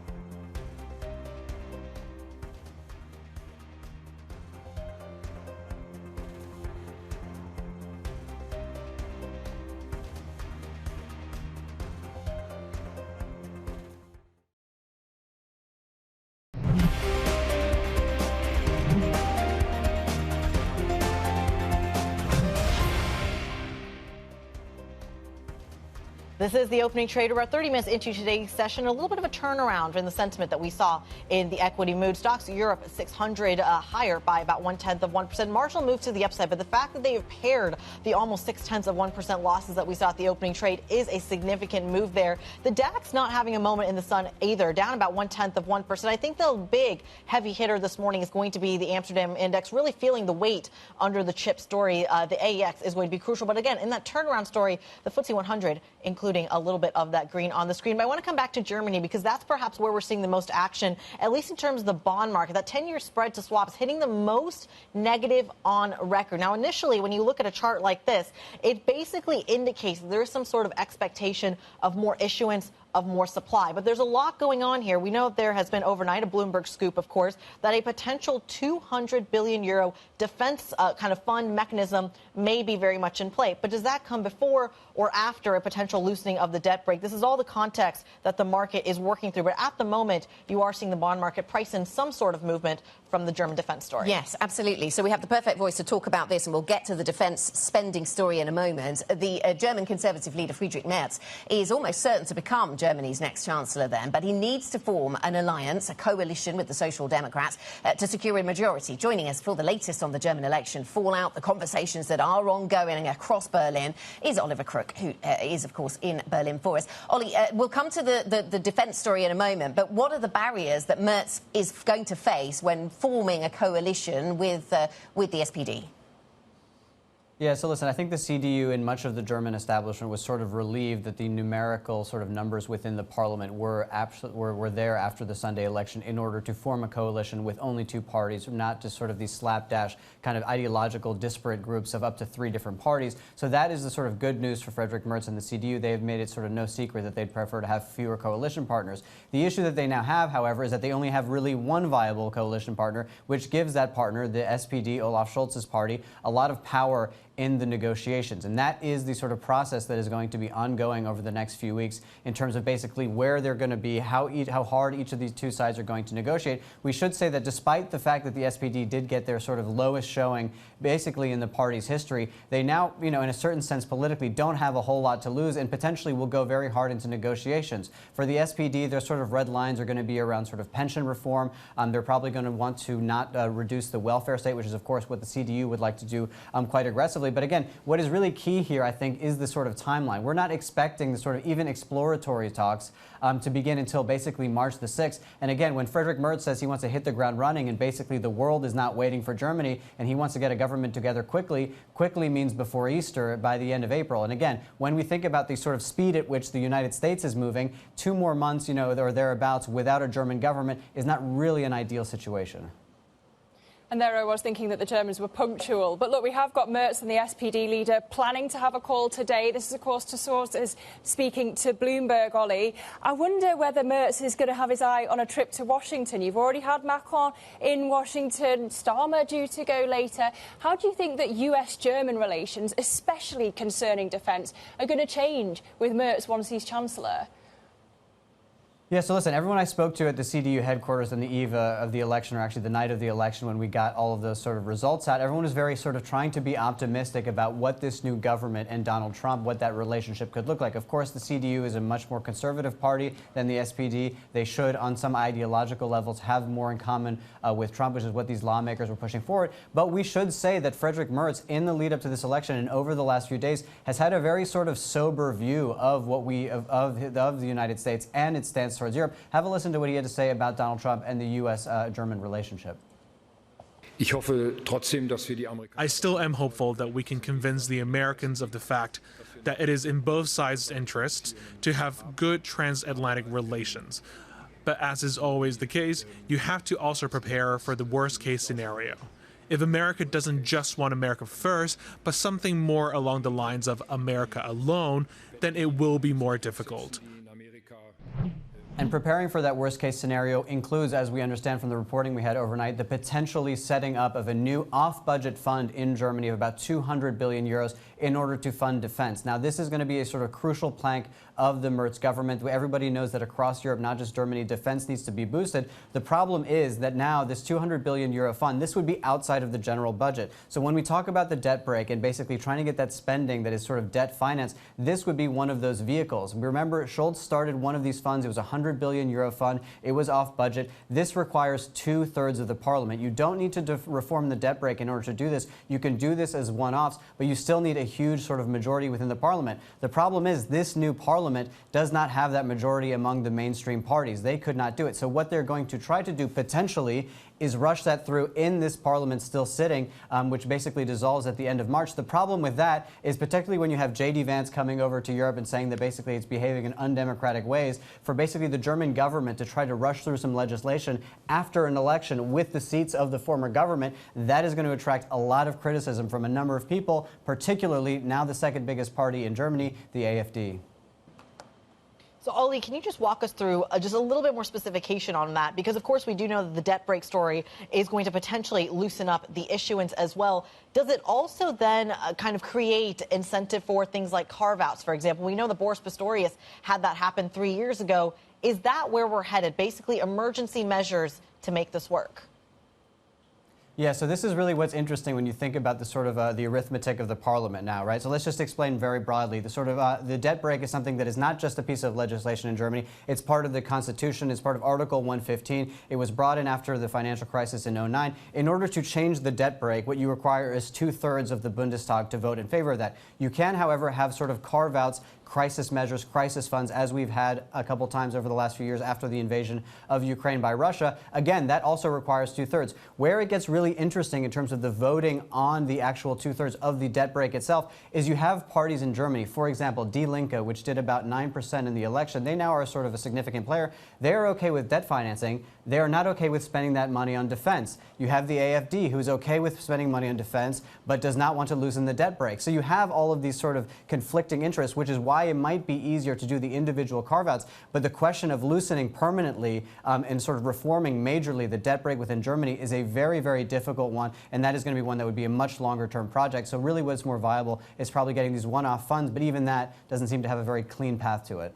This is the opening trade. We're 30 minutes into today's session. A little bit of a turnaround in the sentiment that we saw in the equity mood. Stocks Europe 600 higher by about 0.1%. Marginal move to the upside, but the fact that they have paired the almost 0.6% losses that we saw at the opening trade is a significant move there. The DAX not having a moment in the sun either, down about 0.1%. I think the big heavy hitter this morning is going to be the Amsterdam index, really feeling the weight under the chip story. The AEX is going to be crucial. But again, in that turnaround story, the FTSE 100, including a little bit of that green on the screen. But I want to come back to Germany because that's perhaps where we're seeing the most action, at least in terms of the bond market. That 10-year spread to swaps hitting the most negative on record. Now, initially, when you look at a chart like this, it basically indicates that there is some sort of expectation of more issuance, of more supply. But there's a lot going on here. We know there has been overnight a Bloomberg scoop, of course, that a potential 200 billion euro defense kind of fund mechanism may be very much in play. But does that come before or after a potential loosening of the debt brake? This is all the context that the market is working through. But at the moment, you are seeing the bond market price in some sort of movement from the German defense story. Yes, absolutely. So we have the perfect voice to talk about this, and we'll get to the defence spending story in a moment. The German Conservative leader, Friedrich Merz, is almost certain to become Germany's next Chancellor then, but he needs to form an alliance, a coalition with the Social Democrats to secure a majority. Joining us for the latest on the German election fallout, the conversations that are ongoing across Berlin, is Oliver Crook, who is, of course, in Berlin for us. Ollie, we'll come to the defence story in a moment, but what are the barriers that Merz is going to face when forming a coalition with the SPD? Yeah, so listen, I think the CDU and much of the German establishment was sort of relieved that the numerical sort of numbers within the parliament were there after the Sunday election in order to form a coalition with only two parties, not just sort of these slapdash kind of ideological disparate groups of up to 3 different parties. So that is the sort of good news for Friedrich Merz and the CDU. They have made it sort of no secret that they'd prefer to have fewer coalition partners. The issue that they now have, however, is that they only have really one viable coalition partner, which gives that partner, the SPD, Olaf Scholz's party, a lot of power in the negotiations. And that is the sort of process that is going to be ongoing over the next few weeks in terms of basically where they're going to be, how hard each of these two sides are going to negotiate. We should say that despite the fact that the SPD did get their sort of lowest showing basically in the party's history, they now, in a certain sense politically don't have a whole lot to lose and potentially will go very hard into negotiations. For the SPD, their sort of red lines are going to be around sort of pension reform. They're probably going to want to not reduce the welfare state, which is of course what the CDU would like to do quite aggressively. But again, what is really key here, I think, is the sort of timeline. We're not expecting the sort of even exploratory talks to begin until basically March the 6th. And again, when Friedrich Merz says he wants to hit the ground running and basically the world is not waiting for Germany and he wants to get a government together quickly means before Easter, by the end of April. And again, when we think about the sort of speed at which the United States is moving, 2 more months, or thereabouts without a German government is not really an ideal situation. And there I was thinking that the Germans were punctual. But look, we have got Merz and the SPD leader planning to have a call today. This is, of course, to sources speaking to Bloomberg, Ollie. I wonder whether Merz is going to have his eye on a trip to Washington. You've already had Macron in Washington, Starmer due to go later. How do you think that US-German relations, especially concerning defence, are going to change with Merz once he's Chancellor? Yeah, so listen, everyone I spoke to at the CDU headquarters on the eve of the election, or actually the night of the election when we got all of those sort of results out, everyone was very sort of trying to be optimistic about what this new government and Donald Trump, what that relationship could look like. Of course, the CDU is a much more conservative party than the SPD. They should, on some ideological levels, have more in common with Trump, which is what these lawmakers were pushing forward. But we should say that Friedrich Merz, in the lead up to this election and over the last few days, has had a very sort of sober view of what of the United States and its stance towards Europe. Have a listen to what he had to say about Donald Trump and the U.S.-German relationship. I still am hopeful that we can convince the Americans of the fact that it is in both sides' interests to have good transatlantic relations. But as is always the case, you have to also prepare for the worst-case scenario. If America doesn't just want America first, but something more along the lines of America alone, then it will be more difficult. And preparing for that worst-case scenario includes, as we understand from the reporting we had overnight, the potentially setting up of a new off-budget fund in Germany of about 200 billion euros in order to fund defense. Now, this is going to be a sort of crucial plank of the Merz government. Everybody knows that across Europe, not just Germany, defense needs to be boosted. The problem is that now this 200 billion euro fund, this would be outside of the general budget. So when we talk about the debt brake and basically trying to get that spending that is sort of debt finance, this would be one of those vehicles. Remember, Scholz started one of these funds. It was a 100 billion euro fund. It was off budget. This requires 2/3 of the parliament. You don't need to reform the debt brake in order to do this. You can do this as one-offs, but you still need a huge sort of majority within the parliament. The problem is this new parliament does not have that majority among the mainstream parties. They could not do it. So what they're going to try to do potentially is rush that through in this parliament still sitting, which basically dissolves at the end of March. The problem with that is particularly when you have J.D. Vance coming over to Europe and saying that basically it's behaving in undemocratic ways, for basically the German government to try to rush through some legislation after an election with the seats of the former government, that is going to attract a lot of criticism from a number of people, particularly now the second biggest party in Germany, the AfD. So, Ollie, can you just walk us through just a little bit more specification on that? Because, of course, we do know that the debt brake story is going to potentially loosen up the issuance as well. Does it also then kind of create incentive for things like carve-outs, for example? We know the Boris Pistorius had that happen 3 years ago. Is that where we're headed? Basically, emergency measures to make this work? Yeah, so this is really what's interesting when you think about the sort of the arithmetic of the parliament now, right? So let's just explain very broadly. The sort of the debt brake is something that is not just a piece of legislation in Germany. It's part of the Constitution. It's part of Article 115. It was brought in after the financial crisis in 2009. In order to change the debt brake, what you require is 2/3 of the Bundestag to vote in favor of that. You can, however, have sort of carve-outs, crisis measures, crisis funds, as we've had a couple times over the last few years after the invasion of Ukraine by Russia. Again, that also requires 2/3. Where it gets really interesting in terms of the voting on the actual 2/3 of the debt brake itself is you have parties in Germany, for example, Die Linke, which did about 9% in the election. They now are sort of a significant player. They are okay with debt financing. They are not okay with spending that money on defense. You have the AfD, who's okay with spending money on defense, but does not want to loosen the debt brake. So you have all of these sort of conflicting interests, which is why it might be easier to do the individual carve-outs. But the question of loosening permanently and sort of reforming majorly the debt brake within Germany is a very, very difficult one, and that is going to be one that would be a much longer-term project. So really what's more viable is probably getting these one-off funds, but even that doesn't seem to have a very clean path to it.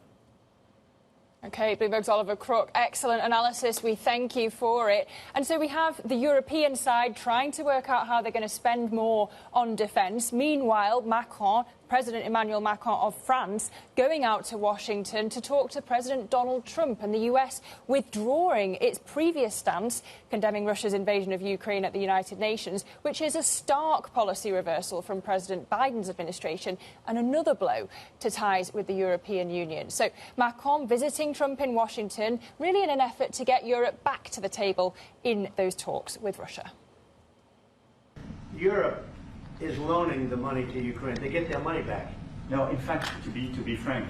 OK, Bloomberg's Oliver Crook, excellent analysis. We thank you for it. And so we have the European side trying to work out how they're going to spend more on defence. Meanwhile, Macron, President Emmanuel Macron of France, going out to Washington to talk to President Donald Trump, and the US withdrawing its previous stance condemning Russia's invasion of Ukraine at the United Nations, which is a stark policy reversal from President Biden's administration and another blow to ties with the European Union. So Macron visiting Trump in Washington, really in an effort to get Europe back to the table in those talks with Russia. Europe is loaning the money to Ukraine. They get their money back. No, in fact, to be frank,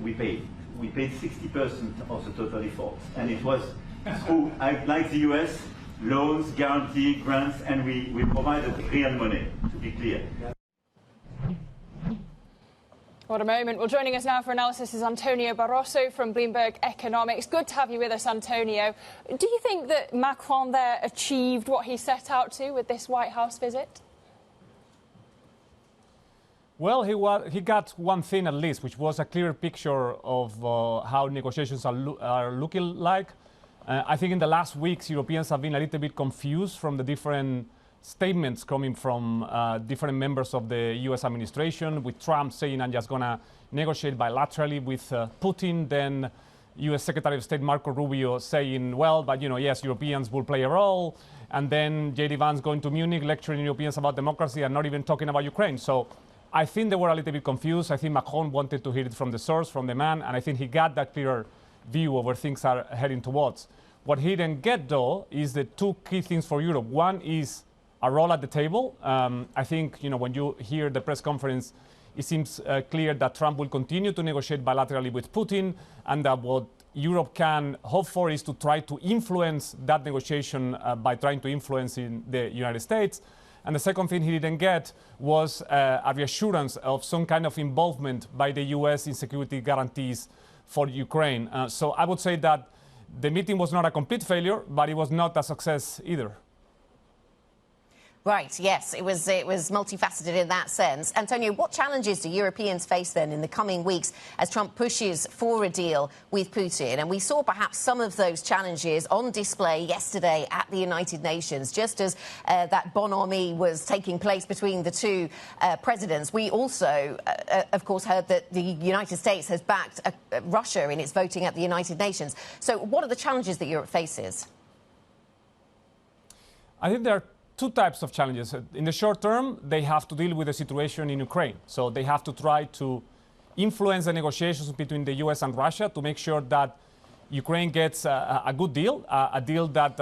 we paid 60% of the total effort, and it was through, like the US, loans, guarantee, grants, and we provided real money. To be clear. What a moment. Well, joining us now for analysis is Antonio Barroso from Bloomberg Economics. Good to have you with us, Antonio. Do you think that Macron there achieved what he set out to with this White House visit? Well, he got one thing at least, which was a clear picture of how negotiations are looking like. I think in the last weeks, Europeans have been a little bit confused from the different statements coming from different members of the U.S. administration, with Trump saying, I'm just going to negotiate bilaterally with Putin, then U.S. Secretary of State Marco Rubio saying, well, but, yes, Europeans will play a role, and then J.D. Vance going to Munich, lecturing Europeans about democracy and not even talking about Ukraine. So I think they were a little bit confused. I think Macron wanted to hear it from the source, from the man, and I think he got that clearer view of where things are heading towards. What he didn't get, though, is the two key things for Europe. One is a role at the table. I think, when you hear the press conference, it seems clear that Trump will continue to negotiate bilaterally with Putin, and that what Europe can hope for is to try to influence that negotiation by trying to influence in the United States. And the second thing he didn't get was a reassurance of some kind of involvement by the U.S. in security guarantees for Ukraine. So I would say that the meeting was not a complete failure, but it was not a success either. Right, yes, it was multifaceted in that sense. Antonio, what challenges do Europeans face then in the coming weeks as Trump pushes for a deal with Putin? And we saw perhaps some of those challenges on display yesterday at the United Nations, just as that bonhomie was taking place between the two presidents. We also, of course, heard that the United States has backed Russia in its voting at the United Nations. So what are the challenges that Europe faces? I think there are two types of challenges. In the short term, they have to deal with the situation in Ukraine. So they have to try to influence the negotiations between the US and Russia to make sure that Ukraine gets a good deal, a deal that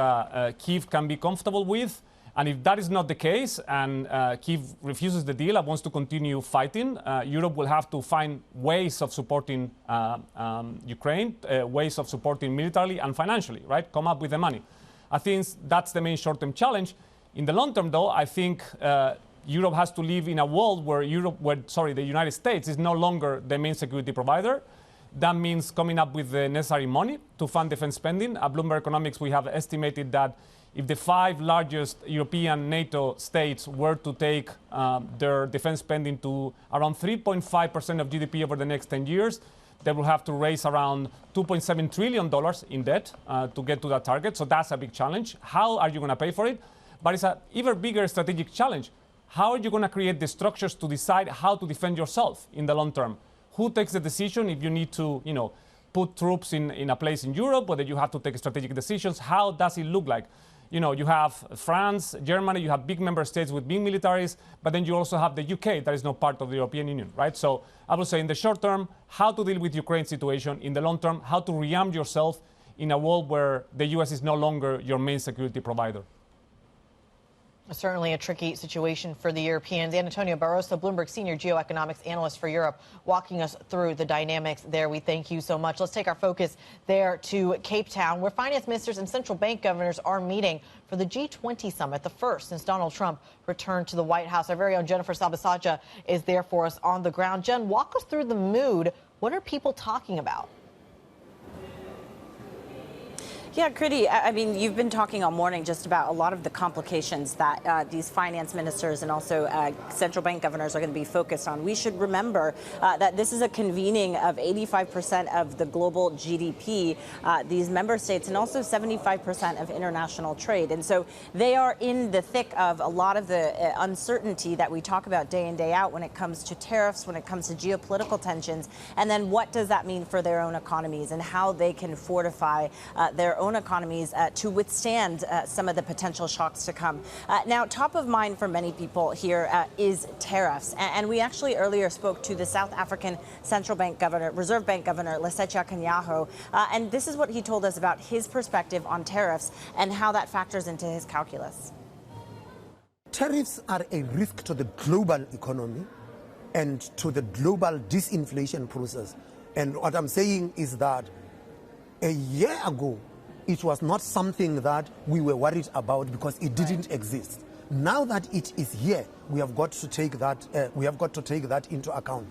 Kyiv can be comfortable with. And if that is not the case and Kyiv refuses the deal and wants to continue fighting, Europe will have to find ways of supporting Ukraine, ways of supporting militarily and financially, right? Come up with the money. I think that's the main short-term challenge. In the long term, though, I think Europe has to live in a world where the United States is no longer the main security provider. That means coming up with the necessary money to fund defense spending. At Bloomberg Economics, we have estimated that if the 5 largest European NATO states were to take their defense spending to around 3.5% of GDP over the next 10 years, they will have to raise around $2.7 trillion in debt to get to that target. So that's a big challenge. How are you going to pay for it? but it's an even bigger strategic challenge. How are you going to create the structures to decide how to defend yourself in the long term? Who takes the decision if you need to, put troops in a place in Europe, whether you have to take strategic decisions? How does it look like? You have France, Germany, you have big member states with big militaries, but then you also have the UK that is not part of the European Union, right? So I would say in the short term, how to deal with Ukraine situation. In the long term, how to rearm yourself in a world where the US is no longer your main security provider. Certainly a tricky situation for the Europeans. Antonio Barroso, Bloomberg Senior Geoeconomics Analyst for Europe, walking us through the dynamics there. We thank you so much. Let's take our focus there to Cape Town, where finance ministers and central bank governors are meeting for the G20 summit, the first since Donald Trump returned to the White House. Our very own Jennifer Salvasaja is there for us on the ground. Jen, walk us through the mood. What are people talking about? Yeah, Kriti, I mean, you've been talking all morning just about a lot of the complications that these finance ministers and also central bank governors are going to be focused on. We should remember that this is a convening of 85% of the global GDP, these member states, and also 75% of international trade. And so they are in the thick of a lot of the uncertainty that we talk about day in, day out when it comes to tariffs, when it comes to geopolitical tensions. And then what does that mean for their own economies and how they can fortify their own economies to withstand some of the potential shocks to come. Now, top of mind for many people here is tariffs. And we actually earlier spoke to the South African Central Bank Governor, Reserve Bank Governor, Lesetja Kganyago. And this is what he told us about his perspective on tariffs and how that factors into his calculus. Tariffs are a risk to the global economy and to the global disinflation process. And what I'm saying is that a year ago, it was not something that we were worried about because it didn't exist. Now that it is here, we have got to take that. We have got to take that into account.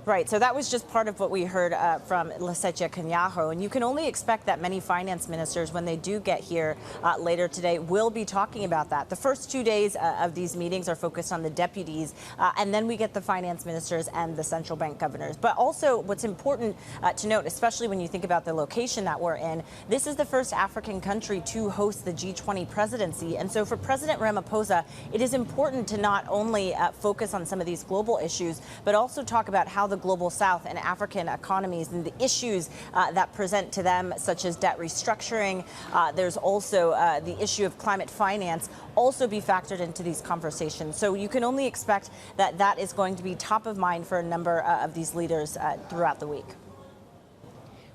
Right, so that was just part of what we heard from Lesetja Kganyago, and you can only expect that many finance ministers, when they do get here later today, will be talking about that. The first 2 days of these meetings are focused on the deputies, and then we get the finance ministers and the central bank governors. But also what's important to note, especially when you think about the location that we're in, this is the first African country to host the G20 presidency. And so for President Ramaphosa, it is important to not only focus on some of these global issues, but also talk about how the global South and African economies and the issues that present to them, such as debt restructuring. There's also the issue of climate finance also be factored into these conversations. So you can only expect that that is going to be top of mind for a number of these leaders throughout the week.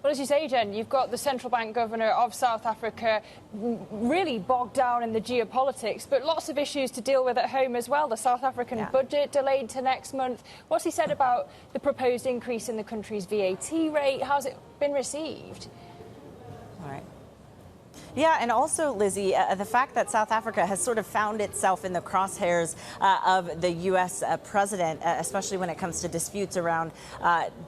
Well, as you say, Jen, you've got the central bank governor of South Africa really bogged down in the geopolitics, but lots of issues to deal with at home as well. The South African budget delayed to next month. What's he said about the proposed increase in the country's VAT rate? How's it been received? All right. Yeah, and also, Lizzy, the fact that South Africa has sort of found itself in the crosshairs of the U.S. President, especially when it comes to disputes around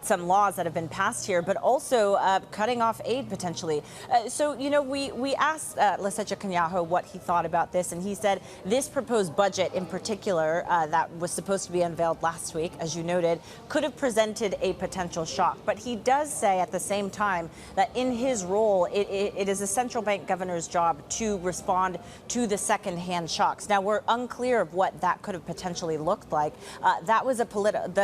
some laws that have been passed here, but also cutting off aid potentially. So, we asked Lesetja Kganyago what he thought about this, and he said this proposed budget in particular that was supposed to be unveiled last week, as you noted, could have presented a potential shock. But he does say at the same time that in his role, it is a central bank governor's job to respond to the second-hand shocks. Now, we're unclear of what that could have potentially looked like. That was the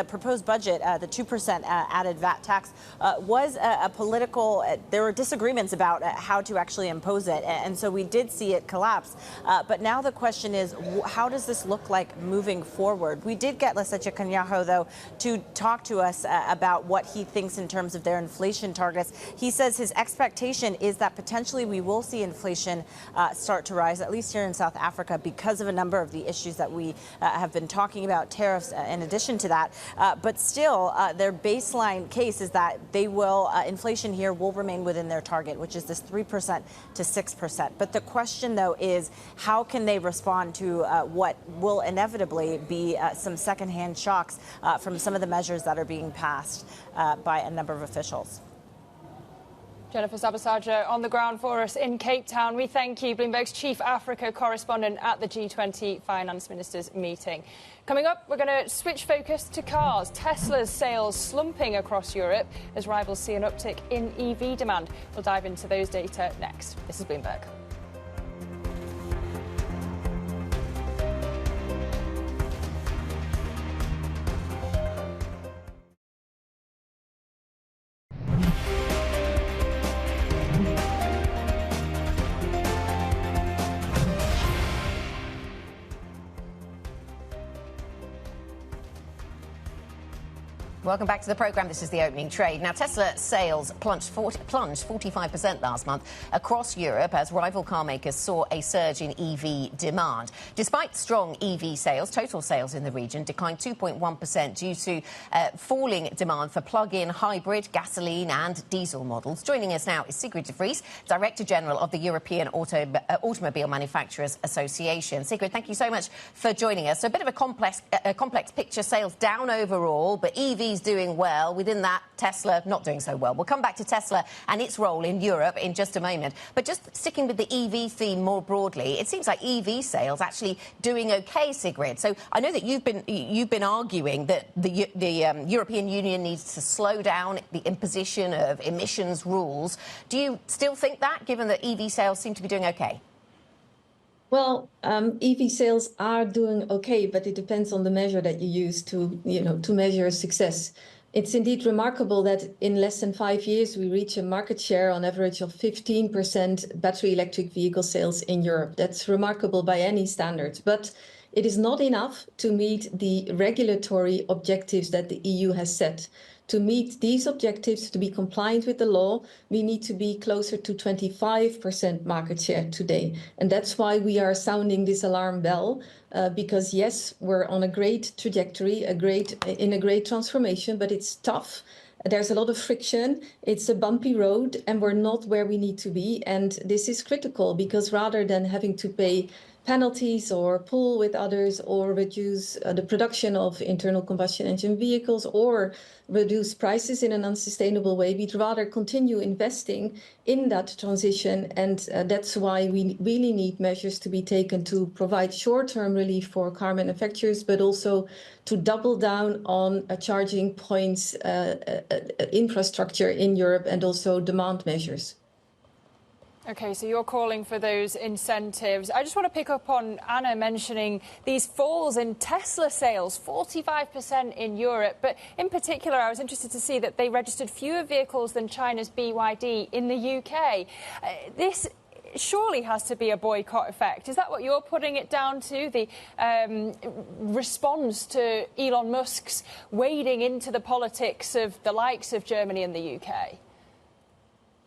proposed budget, the 2% added VAT tax, was a political. There were disagreements about how to actually impose it, and so we did see it collapse. But now the question is, how does this look like moving forward? We did get Lesetja Kganyago, though, to talk to us about what he thinks in terms of their inflation targets. He says his expectation is that potentially we will see inflation start to rise, at least here in South Africa, because of a number of the issues that we have been talking about, tariffs in addition to that. But still, their baseline case is that they will, inflation here will remain within their target, which is this 3% to 6%. But the question, though, is how can they respond to what will inevitably be some secondhand shocks from some of the measures that are being passed by a number of officials? Jennifer Sabasaja on the ground for us in Cape Town. We thank you, Bloomberg's chief Africa correspondent at the G20 finance ministers meeting. Coming up, we're going to switch focus to cars. Tesla's sales slumping across Europe as rivals see an uptick in EV demand. We'll dive into those data next. This is Bloomberg. Welcome back to the programme. This is the opening trade. Now, Tesla sales plunged 45% last month across Europe as rival car makers saw a surge in EV demand. Despite strong EV sales, total sales in the region declined 2.1% due to falling demand for plug-in hybrid, gasoline and diesel models. Joining us now is Sigrid de Vries, Director General of the European Automobile Manufacturers Association. Sigrid, thank you so much for joining us. So a bit of a complex picture, sales down overall, but EVs doing well. Within that, Tesla not doing so well. We'll come back to Tesla and its role in Europe in just a moment. But just sticking with the EV theme more broadly, it seems like EV sales actually doing okay, Sigrid. So I know that you've been arguing that the European Union needs to slow down the imposition of emissions rules. Do you still think that, given that EV sales seem to be doing okay? Well, EV sales are doing okay, but it depends on the measure that you use to measure success. It's indeed remarkable that in less than 5 years, we reach a market share on average of 15% battery electric vehicle sales in Europe. That's remarkable by any standards, but it is not enough to meet the regulatory objectives that the EU has set. To meet these objectives, to be compliant with the law, we need to be closer to 25% market share today. And that's why we are sounding this alarm bell, because yes, we're on a great trajectory, in a great transformation, but it's tough. There's a lot of friction. It's a bumpy road, and we're not where we need to be. And this is critical because rather than having to pay penalties or pool with others or reduce the production of internal combustion engine vehicles or reduce prices in an unsustainable way, we'd rather continue investing in that transition. And that's why we really need measures to be taken to provide short-term relief for car manufacturers, but also to double down on charging points infrastructure in Europe and also demand measures. OK, so you're calling for those incentives. I just want to pick up on Anna mentioning these falls in Tesla sales, 45% in Europe. But in particular, I was interested to see that they registered fewer vehicles than China's BYD in the UK. This surely has to be a boycott effect. Is that what you're putting it down to, the response to Elon Musk's wading into the politics of the likes of Germany and the UK?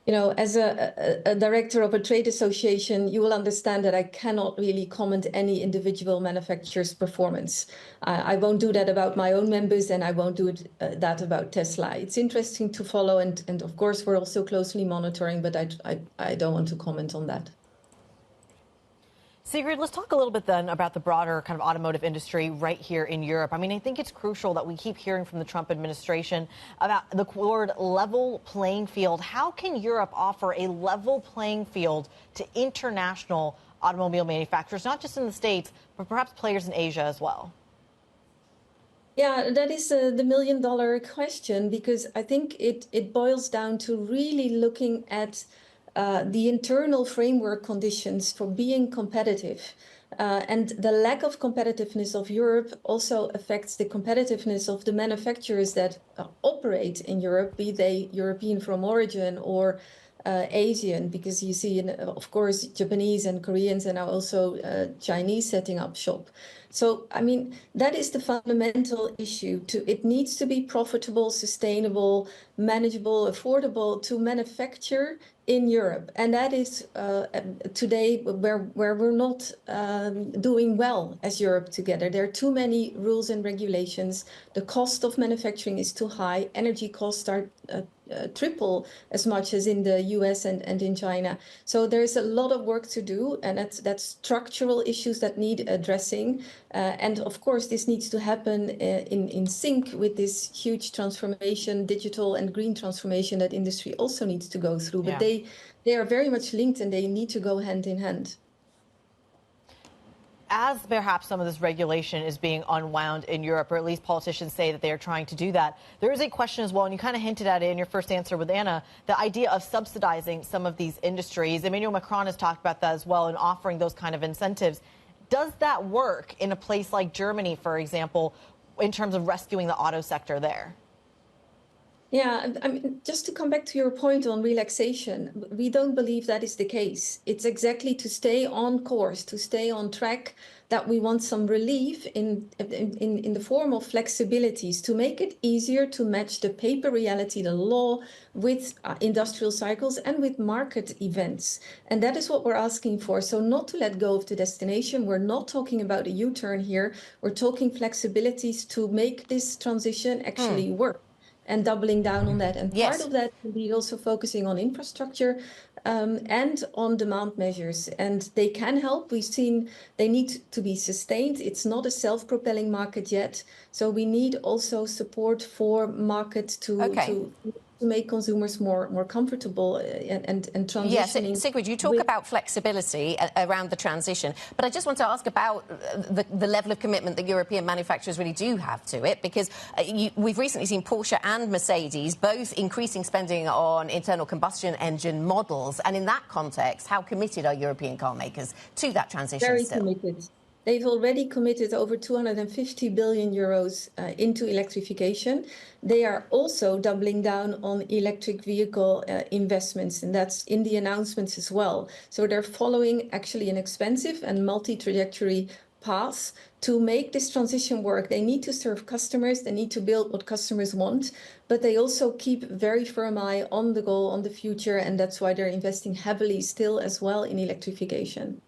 You know, as a director of a trade association, you will understand that I cannot really comment any individual manufacturer's performance. I won't do that about my own members, and I won't do that about Tesla. It's interesting to follow, and of course, we're also closely monitoring, but I don't want to comment on that. Sigrid, let's talk a little bit then about the broader kind of automotive industry right here in Europe. I mean, I think it's crucial that we keep hearing from the Trump administration about the word level playing field. How can Europe offer a level playing field to international automobile manufacturers, not just in the States, but perhaps players in Asia as well? Yeah, that is the million-dollar question, because I think it boils down to really looking at the internal framework conditions for being competitive. And the lack of competitiveness of Europe also affects the competitiveness of the manufacturers that operate in Europe, be they European from origin or Asian, because you see, of course, Japanese and Koreans and now also Chinese setting up shop. So, I mean, that is the fundamental issue. It needs to be profitable, sustainable, manageable, affordable to manufacture in Europe. And that is today where we're not doing well as Europe together. There are too many rules and regulations. The cost of manufacturing is too high. Energy costs are triple as much as in the US and in China. So there is a lot of work to do, and that's structural issues that need addressing. And of course, this needs to happen in sync with this huge transformation, digital and green transformation that industry also needs to go through. But they are very much linked and they need to go hand in hand. As perhaps some of this regulation is being unwound in Europe, or at least politicians say that they are trying to do that, there is a question as well, and you kind of hinted at it in your first answer with Anna, the idea of subsidizing some of these industries. Emmanuel Macron has talked about that as well and offering those kind of incentives. Does that work in a place like Germany, for example, in terms of rescuing the auto sector there? Yeah, I mean, just to come back to your point on relaxation, we don't believe that is the case. It's exactly to stay on course, to stay on track, that we want some relief in the form of flexibilities to make it easier to match the paper reality, the law, with industrial cycles and with market events. And that is what we're asking for. So not to let go of the destination. We're not talking about a U-turn here. We're talking flexibilities to make this transition actually work. And doubling down on that. And part of that will be also focusing on infrastructure and on demand measures. And they can help. We've seen they need to be sustained. It's not a self-propelling market yet. So we need also support for market to make consumers more comfortable and transitioning. Yes, Sigrid, you talk about flexibility around the transition, but I just want to ask about the level of commitment that European manufacturers really do have to it, because we've recently seen Porsche and Mercedes both increasing spending on internal combustion engine models, and in that context, how committed are European car makers to that transition? Very committed. They've already committed over 250 billion euros into electrification. They are also doubling down on electric vehicle investments, and that's in the announcements as well. So they're following actually an expensive and multi-trajectory path to make this transition work. They need to serve customers, they need to build what customers want, but they also keep very firm eye on the goal, on the future, and that's why they're investing heavily still as well in electrification.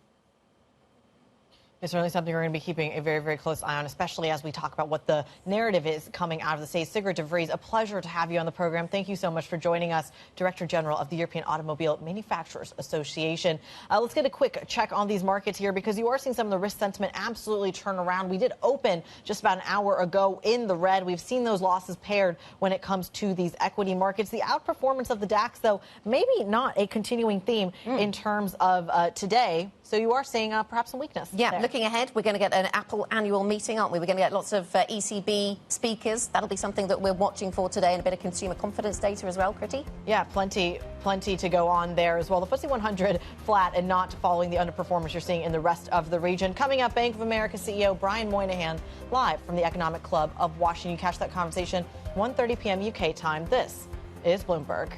It's certainly something we're going to be keeping a very, very close eye on, especially as we talk about what the narrative is coming out of the States. Sigrid de Vries, a pleasure to have you on the program. Thank you so much for joining us, Director General of the European Automobile Manufacturers Association. Let's get a quick check on these markets here, because you are seeing some of the risk sentiment absolutely turn around. We did open just about an hour ago in the red. We've seen those losses paired when it comes to these equity markets. The outperformance of the DAX, though, maybe not a continuing theme in terms of today. So you are seeing perhaps some weakness. Yeah, there. Looking ahead, we're going to get an Apple annual meeting, aren't we? We're going to get lots of ECB speakers. That'll be something that we're watching for today, and a bit of consumer confidence data as well, Kriti. Yeah, plenty to go on there as well. The FTSE 100 flat and not following the underperformance you're seeing in the rest of the region. Coming up, Bank of America CEO Brian Moynihan live from the Economic Club of Washington. You catch that conversation 1:30 p.m. UK time. This is Bloomberg.